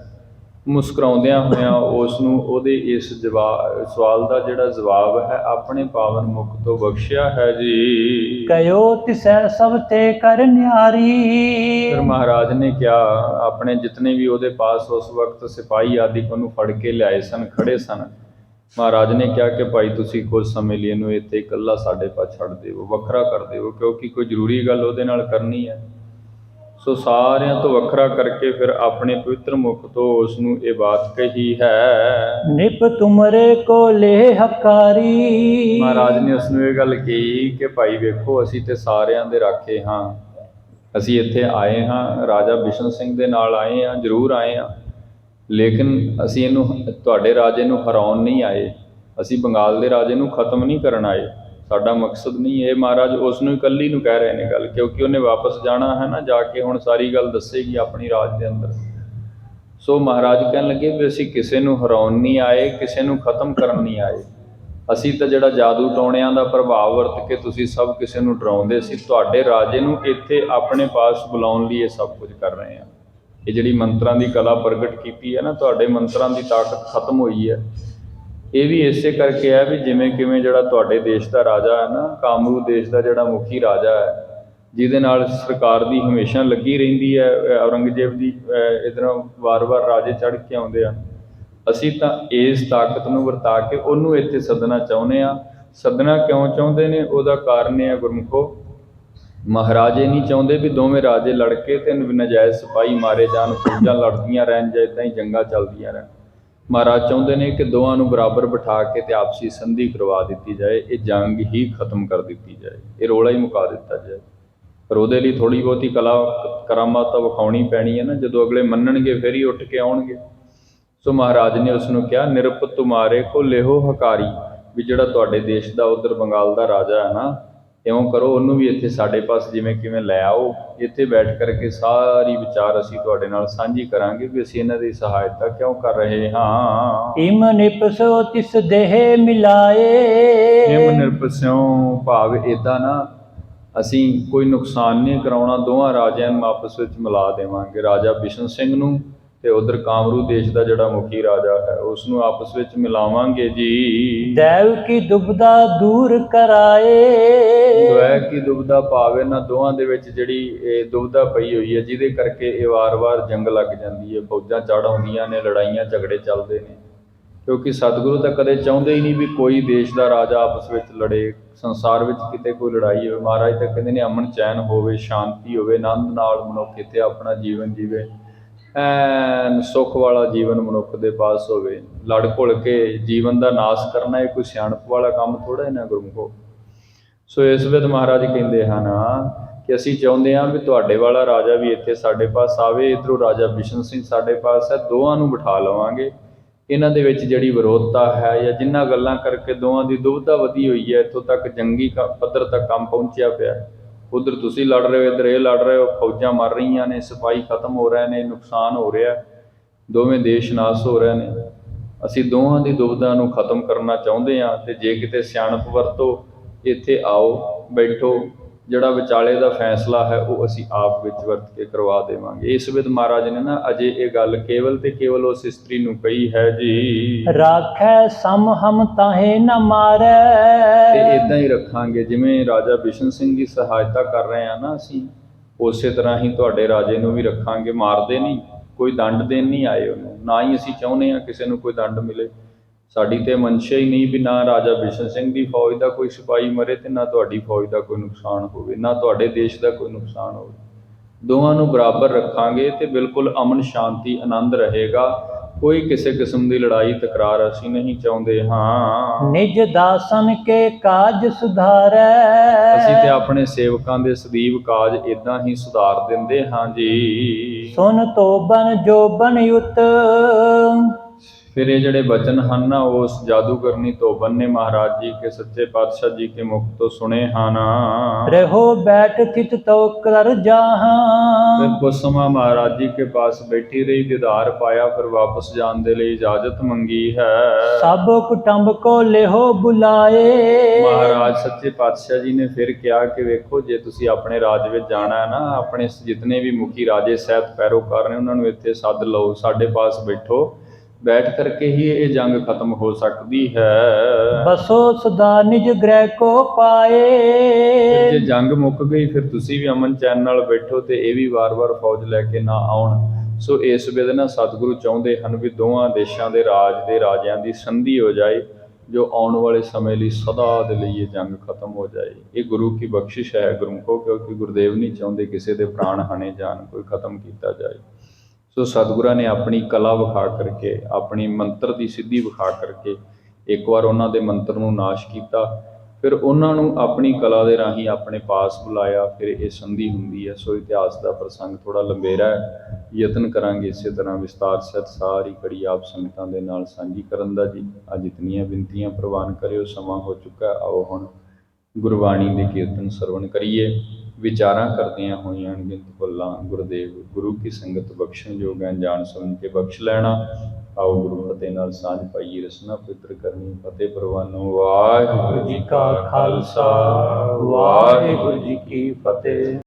ਮੁਸਕਰਾਉਂਦਿਆਂ ਹੋਇਆਂ ਉਸ ਨੂੰ ਉਹਦੇ ਇਸ ਸਵਾਲ ਦਾ ਜਿਹੜਾ ਜਵਾਬ ਹੈ ਆਪਣੇ ਪਾਵਨ ਮੁਖ ਤੋਂ ਬਖਸ਼ਿਆ ਹੈ ਜੀ। ਕਯੋ ਤਿਸੈ ਸਭ ਤੇ ਕਰ ਨਿਆਰੀ। ਫਿਰ ਮਹਾਰਾਜ ਨੇ ਕਿਹਾ, ਆਪਣੇ ਜਿਤਨੇ ਵੀ ਉਹਦੇ ਪਾਸ ਉਸ ਵਕਤ ਸਿਪਾਹੀ ਆਦਿ ਉਹਨੂੰ ਫੜ ਕੇ ਲਿਆਏ ਸਨ, ਖੜੇ ਸਨ, ਮਹਾਰਾਜ ਨੇ ਕਿਹਾ ਕਿ ਭਾਈ ਤੁਸੀਂ ਕੁਝ ਸਮੇਂ ਲਈ ਇਹਨੂੰ ਇੱਥੇ ਇਕੱਲਾ ਸਾਡੇ ਪਾਸ ਛੱਡ ਦਿਓ, ਵੱਖਰਾ ਕਰ ਦਿਓ, ਕਿਉਂਕਿ ਕੋਈ ਜ਼ਰੂਰੀ ਗੱਲ ਉਹਦੇ ਨਾਲ ਕਰਨੀ ਹੈ। ਸੋ ਸਾਰਿਆਂ ਤੋਂ ਵੱਖਰਾ ਕਰਕੇ ਫਿਰ ਆਪਣੇ ਪਵਿੱਤਰ ਮੁਖ ਤੋਂ ਉਸ ਨੂੰ ਇਹ ਬਾਤ ਕਹੀ ਹੈ। ਨਿਪ ਤੁਮਰੇ ਕੋ ਲੇ ਹਕਾਰੀ। ਮਹਾਰਾਜ ਨੇ ਉਸ ਨੂੰ ਇਹ ਗੱਲ ਕਹੀ ਕਿ ਭਾਈ ਵੇਖੋ, ਅਸੀਂ ਤੇ ਸਾਰਿਆਂ ਦੇ ਰਾਖੇ ਹਾਂ, ਅਸੀਂ ਇੱਥੇ ਆਏ ਹਾਂ, ਰਾਜਾ ਬਿਸ਼ਨ ਸਿੰਘ ਦੇ ਨਾਲ ਆਏ ਹਾਂ, ਜ਼ਰੂਰ ਆਏ ਹਾਂ, ਲੇਕਿਨ ਅਸੀਂ ਇਹਨੂੰ ਤੁਹਾਡੇ ਰਾਜੇ ਨੂੰ ਹਰਾਉਣ ਨਹੀਂ ਆਏ, ਅਸੀਂ ਬੰਗਾਲ ਦੇ ਰਾਜੇ ਨੂੰ ਖਤਮ ਨਹੀਂ ਕਰਨ ਆਏ, ਸਾਡਾ ਮਕਸਦ ਨਹੀਂ ਇਹ। ਮਹਾਰਾਜ ਉਸ ਨੂੰ ਇਕੱਲੀ ਨੂੰ ਕਹਿ ਰਹੇ ਨੇ ਗੱਲ, ਕਿਉਂਕਿ ਉਹਨੇ ਵਾਪਸ ਜਾਣਾ ਹੈ ਨਾ, ਜਾ ਕੇ ਹੁਣ ਸਾਰੀ ਗੱਲ ਦੱਸੇਗੀ ਆਪਣੀ ਰਾਜ ਦੇ ਅੰਦਰ। ਸੋ ਮਹਾਰਾਜ ਕਹਿਣ ਲੱਗੇ ਵੀ ਅਸੀਂ ਕਿਸੇ ਨੂੰ ਹਰਾਉਣ ਨਹੀਂ ਆਏ, ਕਿਸੇ ਨੂੰ ਖਤਮ ਕਰਨ ਨਹੀਂ ਆਏ, ਅਸੀਂ ਤਾਂ ਜਿਹੜਾ ਜਾਦੂ ਟੋਣਿਆਂ ਦਾ ਪ੍ਰਭਾਵ ਵਰਤ ਕੇ ਤੁਸੀਂ ਸਭ ਕਿਸੇ ਨੂੰ ਡਰਾਉਂਦੇ ਸੀ, ਤੁਹਾਡੇ ਰਾਜੇ ਨੂੰ ਇੱਥੇ ਆਪਣੇ ਪਾਸ ਬੁਲਾਉਣ ਲਈ ਇਹ ਸਭ ਕੁਝ ਕਰ ਰਹੇ ਹਾਂ। ਇਹ ਜਿਹੜੀ ਮੰਤਰਾਂ ਦੀ ਕਲਾ ਪ੍ਰਗਟ ਕੀਤੀ ਹੈ ਨਾ, ਤੁਹਾਡੇ ਮੰਤਰਾਂ ਦੀ ਤਾਕਤ ਖਤਮ ਹੋਈ ਹੈ। ਇਹ ਵੀ ਇਸੇ ਕਰਕੇ ਹੈ ਵੀ ਜਿਵੇਂ ਕਿਵੇਂ ਜਿਹੜਾ ਤੁਹਾਡੇ ਦੇਸ਼ ਦਾ ਰਾਜਾ ਹੈ ਨਾ, ਕਾਮਰੂ ਦੇਸ਼ ਦਾ ਜਿਹੜਾ ਮੁਖੀ ਰਾਜਾ ਹੈ, ਜਿਹਦੇ ਨਾਲ ਸਰਕਾਰ ਦੀ ਹਮੇਸ਼ਾ ਲੱਗੀ ਰਹਿੰਦੀ ਹੈ, ਔਰੰਗਜ਼ੇਬ ਦੀ ਇੱਧਰੋਂ ਵਾਰ-ਵਾਰ ਰਾਜੇ ਚੜ੍ਹ ਕੇ ਆਉਂਦੇ ਆ, ਅਸੀਂ ਤਾਂ ਇਸ ਤਾਕਤ ਨੂੰ ਵਰਤਾ ਕੇ ਉਹਨੂੰ ਇੱਥੇ ਸੱਦਣਾ ਚਾਹੁੰਦੇ ਹਾਂ। ਸੱਦਣਾ ਕਿਉਂ ਚਾਹੁੰਦੇ ਨੇ, ਉਹਦਾ ਕਾਰਨ ਇਹ ਹੈ ਗੁਰਮੁਖੋ, ਮਹਾਰਾਜੇ ਨਹੀਂ ਚਾਹੁੰਦੇ ਵੀ ਦੋਵੇਂ ਰਾਜੇ ਲੜ ਕੇ ਤੇ ਨਜਾਇਜ਼ ਸਿਪਾਹੀ ਮਾਰੇ ਜਾਣ, ਫੌਜਾਂ ਲੜਦੀਆਂ ਰਹਿਣ ਜਾਂ ਇੱਦਾਂ ਹੀ ਜੰਗਾਂ ਚੱਲਦੀਆਂ ਰਹਿਣ। ਮਹਾਰਾਜ ਚਾਹੁੰਦੇ ਨੇ ਕਿ ਦੋਵਾਂ ਨੂੰ ਬਰਾਬਰ ਬਿਠਾ ਕੇ ਤੇ ਆਪਸੀ ਸੰਧੀ ਕਰਵਾ ਦਿੱਤੀ ਜਾਏ, ਇਹ ਜੰਗ ਹੀ ਖਤਮ ਕਰ ਦਿੱਤੀ ਜਾਏ, ਇਹ ਰੌਲਾ ਹੀ ਮੁਕਾ ਦਿੱਤਾ ਜਾਏ। ਪਰ ਉਹਦੇ ਲਈ ਥੋੜ੍ਹੀ ਬਹੁਤੀ ਕਰਾਮਾਤ ਤਾਂ ਵਿਖਾਉਣੀ ਪੈਣੀ ਹੈ ਨਾ, ਜਦੋਂ ਅਗਲੇ ਮੰਨਣਗੇ ਫਿਰ ਹੀ ਉੱਠ ਕੇ ਆਉਣਗੇ। ਸੋ ਮਹਾਰਾਜ ਨੇ ਉਸ ਨੂੰ ਕਿਹਾ, ਨਿਰਪ ਤੁਮਾਰੇ ਕੋ ਲੇਹੋ ਹਕਾਰੀ, ਵੀ ਜਿਹੜਾ ਤੁਹਾਡੇ ਦੇਸ਼ ਦਾ ਉੱਧਰ ਬੰਗਾਲ ਦਾ ਰਾਜਾ ਹੈ ਨਾ, ਇਉਂ ਕਰੋ ਉਹਨੂੰ ਵੀ ਇੱਥੇ ਸਾਡੇ ਪਾਸ ਜਿਵੇਂ ਕਿਵੇਂ ਲੈ ਆਓ, ਇੱਥੇ ਬੈਠ ਕਰਕੇ ਸਾਰੀ ਵਿਚਾਰ ਅਸੀਂ ਤੁਹਾਡੇ ਨਾਲ ਸਾਂਝੀ ਕਰਾਂਗੇ ਵੀ ਅਸੀਂ ਇਹਨਾਂ ਦੀ ਸਹਾਇਤਾ ਕਿਉਂ ਕਰ ਰਹੇ ਹਾਂ। ਇਮ ਨਿਪਸੋ ਤਿਸ ਦੇਹ ਮਿਲਾਏ। ਇਮ ਨਿਰਪਸਿਓ ਭਾਵ ਇੱਦਾਂ ਨਾ, ਅਸੀਂ ਕੋਈ ਨੁਕਸਾਨ ਨਹੀਂ ਕਰਾਉਣਾ, ਦੋਵਾਂ ਰਾਜਿਆਂ ਨੂੰ ਆਪਸ ਵਿੱਚ ਮਿਲਾ ਦੇਵਾਂਗੇ, ਰਾਜਾ ਬਿਸ਼ਨ ਸਿੰਘ ਨੂੰ ਤੇ ਉਧਰ ਕਾਮਰੂ ਦੇਸ਼ ਦਾ ਜਿਹੜਾ ਮੁਖੀ ਰਾਜਾ ਹੈ ਉਸ ਨੂੰ ਆਪਸ ਵਿੱਚ ਮਿਲਾਵਾਂਗੇ ਜੀ। ਦੈਵ ਕੀ ਦੁਬਦਾ ਦੂਰ ਕਰਾਏ। ਦਵੈ ਕੀ ਦੁਬਦਾ ਭਾਵ ਇਹਨਾਂ ਦੋਵਾਂ ਦੇ ਵਿੱਚ ਜਿਹੜੀ ਇਹ ਦੁਬਦਾ ਪਈ ਹੋਈ ਹੈ, ਜਿਹਦੇ ਕਰਕੇ ਇਹ ਵਾਰ-ਵਾਰ ਜੰਗ ਲੱਗ ਜਾਂਦੀ ਹੈ, ਫੌਜਾਂ ਚੜ੍ਹ ਆਉਂਦੀਆਂ ਨੇ, ਲੜਾਈਆਂ ਝਗੜੇ ਚੱਲਦੇ ਨੇ, ਕਿਉਂਕਿ ਸਤਿਗੁਰੂ ਤਾਂ ਕਦੇ ਚਾਹੁੰਦੇ ਹੀ ਨਹੀਂ ਵੀ ਕੋਈ ਦੇਸ਼ ਦਾ ਰਾਜਾ ਆਪਸ ਵਿੱਚ ਲੜੇ, ਸੰਸਾਰ ਵਿੱਚ ਕਿਤੇ ਕੋਈ ਲੜਾਈ ਹੋਵੇ। ਮਹਾਰਾਜ ਤਾਂ ਕਹਿੰਦੇ ਨੇ ਅਮਨ ਚੈਨ ਹੋਵੇ, ਸ਼ਾਂਤੀ ਹੋਵੇ, ਆਨੰਦ ਨਾਲ ਮਨੁੱਖ ਇੱਥੇ ਆਪਣਾ ਜੀਵਨ ਜੀਵੇ, ਐਨ ਸੁੱਖ ਵਾਲਾ ਜੀਵਨ ਮਨੁੱਖ ਦੇ ਪਾਸ ਹੋਵੇ। ਲੜ ਘੁਲ ਕੇ ਜੀਵਨ ਦਾ ਨਾਸ ਕਰਨਾ ਇਹ ਕੋਈ ਸਿਆਣਪ ਵਾਲਾ ਕੰਮ ਥੋੜ੍ਹਾ ਇਹਨਾਂ ਗੁਰਮੁਖੋ। ਸੋ ਇਸ ਵਿੱਚ ਮਹਾਰਾਜ ਕਹਿੰਦੇ ਹਨ ਕਿ ਅਸੀਂ ਚਾਹੁੰਦੇ ਹਾਂ ਵੀ ਤੁਹਾਡੇ ਵਾਲਾ ਰਾਜਾ ਵੀ ਇੱਥੇ ਸਾਡੇ ਪਾਸ ਆਵੇ, ਇੱਧਰੋਂ ਰਾਜਾ ਬਿਸ਼ਨ ਸਿੰਘ ਸਾਡੇ ਪਾਸ ਹੈ, ਦੋਵਾਂ ਨੂੰ ਬਿਠਾ ਲਵਾਂਗੇ। ਇਹਨਾਂ ਦੇ ਵਿੱਚ ਜਿਹੜੀ ਵਿਰੋਧਤਾ ਹੈ ਜਾਂ ਜਿਨ੍ਹਾਂ ਗੱਲਾਂ ਕਰਕੇ ਦੋਵਾਂ ਦੀ ਦੁਬਧਾ ਵਧੀ ਹੋਈ ਹੈ, ਇੱਥੋਂ ਤੱਕ ਜੰਗੀ ਪੱਧਰ ਤੱਕ ਕੰਮ ਪਹੁੰਚਿਆ ਪਿਆ, ਉੱਧਰ ਤੁਸੀਂ ਲੜ ਰਹੇ ਹੋ, ਇੱਧਰ ਇਹ ਲੜ ਰਹੇ ਹੋ, ਫੌਜਾਂ ਮਰ ਰਹੀਆਂ ਨੇ, ਸਿਪਾਹੀ ਖਤਮ ਹੋ ਰਹੇ ਨੇ, ਨੁਕਸਾਨ ਹੋ ਰਿਹਾ, ਦੋਵੇਂ ਦੇਸ਼ ਨਾਸ ਹੋ ਰਹੇ ਨੇ। ਅਸੀਂ ਦੋਵਾਂ ਦੀ ਦੁਬਧਾ ਨੂੰ ਖਤਮ ਕਰਨਾ ਚਾਹੁੰਦੇ ਹਾਂ ਤੇ ਜੇ ਕਿਤੇ ਸਿਆਣਪ ਵਰਤੋ, ਇੱਥੇ ਆਓ, ਬੈਠੋ, ਜਿਹੜਾ ਵਿਚਾਲੇ ਦਾ ਫੈਸਲਾ ਹੈ ਉਹ ਅਸੀਂ ਆਪ ਵਿੱਚ ਵਰਤ ਕੇ ਕਰਵਾ ਦੇਵਾਂਗੇ। ਇਸ ਵਿੱਚ ਮਹਾਰਾਜ ਨੇ ਨਾ ਅਜੇ ਇਹ ਗੱਲ ਕੇਵਲ ਤੇ ਕੇਵਲ ਉਸ ਇਸਤਰੀ ਨੂੰ ਕਹੀ ਹੈ ਜੀ। ਰਾਖੈ ਸਮ ਹਮ ਤਾਹੇ ਨ ਮਾਰੈ। ਤੇ ਇਦਾਂ ਹੀ ਰੱਖਾਂਗੇ, ਜਿਵੇਂ ਰਾਜਾ ਬਿਸ਼ਨ ਸਿੰਘ ਦੀ ਸਹਾਇਤਾ ਕਰ ਰਹੇ ਹਾਂ ਨਾ ਅਸੀਂ, ਉਸੇ ਤਰ੍ਹਾਂ ਹੀ ਤੁਹਾਡੇ ਰਾਜੇ ਨੂੰ ਵੀ ਰੱਖਾਂਗੇ। ਮਾਰਦੇ ਨਹੀਂ, ਕੋਈ ਦੰਡ ਦੇਣ ਨਹੀਂ ਆਏ ਉਹਨੂੰ, ਨਾ ਹੀ ਅਸੀਂ ਚਾਹੁੰਦੇ ਹਾਂ ਕਿਸੇ ਨੂੰ ਕੋਈ ਦੰਡ ਮਿਲੇ। ਸਾਡੀ ਤੇ ਮਨਸ਼ਾ ਹੀ ਨਹੀਂ ਵੀ ਨਾ ਰਾਜਾ ਬਿਸ਼ਨ ਸਿੰਘ ਦੀ ਫੌਜ ਦਾ ਕੋਈ ਸਿਪਾਹੀ ਮਰੇ ਤੇ ਨਾ ਤੁਹਾਡੀ ਫੌਜ ਦਾ ਕੋਈ ਨੁਕਸਾਨ ਹੋਵੇ, ਨਾ ਤੁਹਾਡੇ ਦੇਸ਼ ਦਾ ਕੋਈ ਨੁਕਸਾਨ ਹੋਵੇ। ਦੋਵਾਂ ਨੂੰ ਬਰਾਬਰ ਰੱਖਾਂਗੇ ਤੇ ਬਿਲਕੁਲ ਅਮਨ ਸ਼ਾਂਤੀ ਆਨੰਦ ਰਹੇਗਾ। ਕੋਈ ਕਿਸੇ ਕਿਸਮ ਦੀ ਲੜਾਈ ਤਕਰਾਰ ਅਸੀਂ ਨਹੀਂ ਚਾਹੁੰਦੇ ਹਾਂ। ਨਿਜ ਦਾਸਨ ਕੇ ਕਾਜ ਸੁਧਾਰੈ। ਅਸੀਂ ਤੇ ਆਪਣੇ ਸੇਵਕਾਂ ਦੇ ਸਦੀਵ ਕਾਜ ਇਦਾਂ ਹੀ ਸੁਧਾਰ ਦਿੰਦੇ ਹਾਂ ਜੀ। ਸੁਨ ਤੋਬਨ ਜੋਬਨ ਯੁਤ। ਫਿਰ ਇਹ ਜਿਹੜੇ ਬਚਨ ਹਨ ਨਾ ਉਸ ਜਾਦੂਗਰਨੀ ਧੋਬਨ ਨੇ ਮਹਾਰਾਜ ਜੀ ਕੇ ਸੱਚੇ ਪਾਤਸ਼ਾਹ ਜੀ ਕੇ ਮੁਖ ਤੋਂ ਸੁਣੇ ਹਨ। रहो बैठ चित तो कर जहाँ ਫਿਰ ਕੁਝ ਸਮਾਂ ਮਹਾਰਾਜ ਜੀ ਕੇ ਪਾਸ ਬੈਠੀ ਰਹੀ, ਦੀਦਾਰ ਪਾਇਆ, ਫਿਰ ਵਾਪਸ ਜਾਣ ਦੇ ਲਈ ਇਜਾਜ਼ਤ ਮੰਗੀ ਹੈ। सब कुटुंब को लेहो बुलाए। ਮਹਾਰਾਜ ਸੱਚੇ ਪਾਤਸ਼ਾਹ ਜੀ ਨੇ ਫਿਰ ਕਿਹਾ ਕਿ ਵੇਖੋ, ਜੇ ਤੁਸੀਂ ਆਪਣੇ ਰਾਜ ਵਿੱਚ ਜਾਣਾ ਹੈ ਨਾ, ਆਪਣੇ ਜਿਤਨੇ ਵੀ ਮੁਖੀ ਰਾਜੇ ਸਹਿਤ ਪੈਰੋਕਾਰ ਨੇ ਉਹਨਾਂ ਨੂੰ ਇੱਥੇ ਸੱਦ ਲਓ, ਸਾਡੇ ਪਾਸ ਬੈਠੋ, ਬੈਠ ਕਰਕੇ ਹੀ ਇਹ ਜੰਗ ਖਤਮ ਹੋ ਸਕਦੀ ਹੈ। बसो सदा निज गृह को पाए। ਫਿਰ ਜੇ ਜੰਗ ਮੁੱਕ ਗਈ ਫਿਰ ਤੁਸੀਂ ਵੀ ਅਮਨ ਚੈਨ ਨਾਲ ਬੈਠੋ ਤੇ ਇਹ ਵੀ ਵਾਰ-ਵਾਰ ਫੌਜ ਲੈ ਕੇ ਨਾ ਆਉਣ। ਸੋ ਇਸ ਵੇਲੇ ਨਾ ਸਤਿਗੁਰੂ ਚਾਹੁੰਦੇ ਹਨ ਵੀ ਦੋਵਾਂ ਦੇਸ਼ਾਂ ਦੇ ਰਾਜ ਦੇ ਰਾਜਿਆਂ ਦੀ ਸੰਧੀ ਹੋ ਜਾਏ, ਜੋ ਆਉਣ ਵਾਲੇ ਸਮੇਂ ਲਈ ਸਦਾ ਦੇ ਲਈ ਇਹ ਜੰਗ ਖਤਮ ਹੋ ਜਾਏ। ਇਹ ਗੁਰੂ ਕੀ ਬਖਸ਼ਿਸ਼ ਹੈ ਗੁਰਮੁਖੋ, ਕਿਉਂਕਿ ਗੁਰਦੇਵ ਨਹੀਂ ਚਾਹੁੰਦੇ ਕਿਸੇ ਦੇ ਪ੍ਰਾਣ ਹਾਣੇ ਜਾਣ, ਕੋਈ ਖਤਮ ਕੀਤਾ ਜਾਏ। ਸੋ ਸਤਿਗੁਰਾਂ ਨੇ ਆਪਣੀ ਕਲਾ ਵਿਖਾ ਕਰਕੇ, ਆਪਣੀ ਮੰਤਰ ਦੀ ਸਿੱਧੀ ਵਿਖਾ ਕਰਕੇ ਇੱਕ ਵਾਰ ਉਹਨਾਂ ਦੇ ਮੰਤਰ ਨੂੰ ਨਾਸ਼ ਕੀਤਾ, ਫਿਰ ਉਹਨਾਂ ਨੂੰ ਆਪਣੀ ਕਲਾ ਦੇ ਰਾਹੀਂ ਆਪਣੇ ਪਾਸ ਬੁਲਾਇਆ, ਫਿਰ ਇਹ ਸੰਧੀ ਹੁੰਦੀ ਹੈ। ਸੋ ਇਤਿਹਾਸ ਦਾ ਪ੍ਰਸੰਗ ਥੋੜ੍ਹਾ ਲੰਬੇਰਾ ਹੈ, ਯਤਨ ਕਰਾਂਗੇ ਇਸੇ ਤਰ੍ਹਾਂ ਵਿਸਤਾਰ ਸਹਿਤ ਸਾਰੀ ਕੜੀ ਆਪ ਸੰਗਤਾਂ ਦੇ ਨਾਲ ਸਾਂਝੀ ਕਰਨ ਦਾ ਜੀ। ਅੱਜ ਇਤਨੀਆਂ ਬਿਨਤੀਆਂ ਪ੍ਰਵਾਨ ਕਰਿਓ, ਸਮਾਂ ਹੋ ਚੁੱਕਾ। ਆਓ ਹੁਣ ਗੁਰਬਾਣੀ ਦੇ ਕੀਰਤਨ ਸਰਵਣ ਕਰੀਏ। ਵਿਚਾਰਾਂ ਕਰਦਿਆਂ ਹੋਈਆਂ ਅਣਗਿਣਤ ਭੁੱਲਾਂ ਗੁਰਦੇਵ ਗੁਰੂ ਕੀ ਸੰਗਤ ਬਖਸ਼ਣ ਜੋਗ ਹੈ, ਜਾਣ ਸਮਝ ਕੇ ਬਖਸ਼ ਲੈਣਾ। ਆਓ ਗੁਰੂ ਫਤਿਹ ਨਾਲ ਸਾਂਝ ਪਾਈਏ, ਰਸਨਾ ਪਵਿੱਤਰ ਕਰਨੀ। ਫਤਿਹ ਪ੍ਰਵਾਨੋ। ਵਾਹਿਗੁਰੂ ਜੀ ਕਾ ਖਾਲਸਾ, ਵਾਹਿਗੁਰੂ ਜੀ ਕੀ ਫਤਿਹ।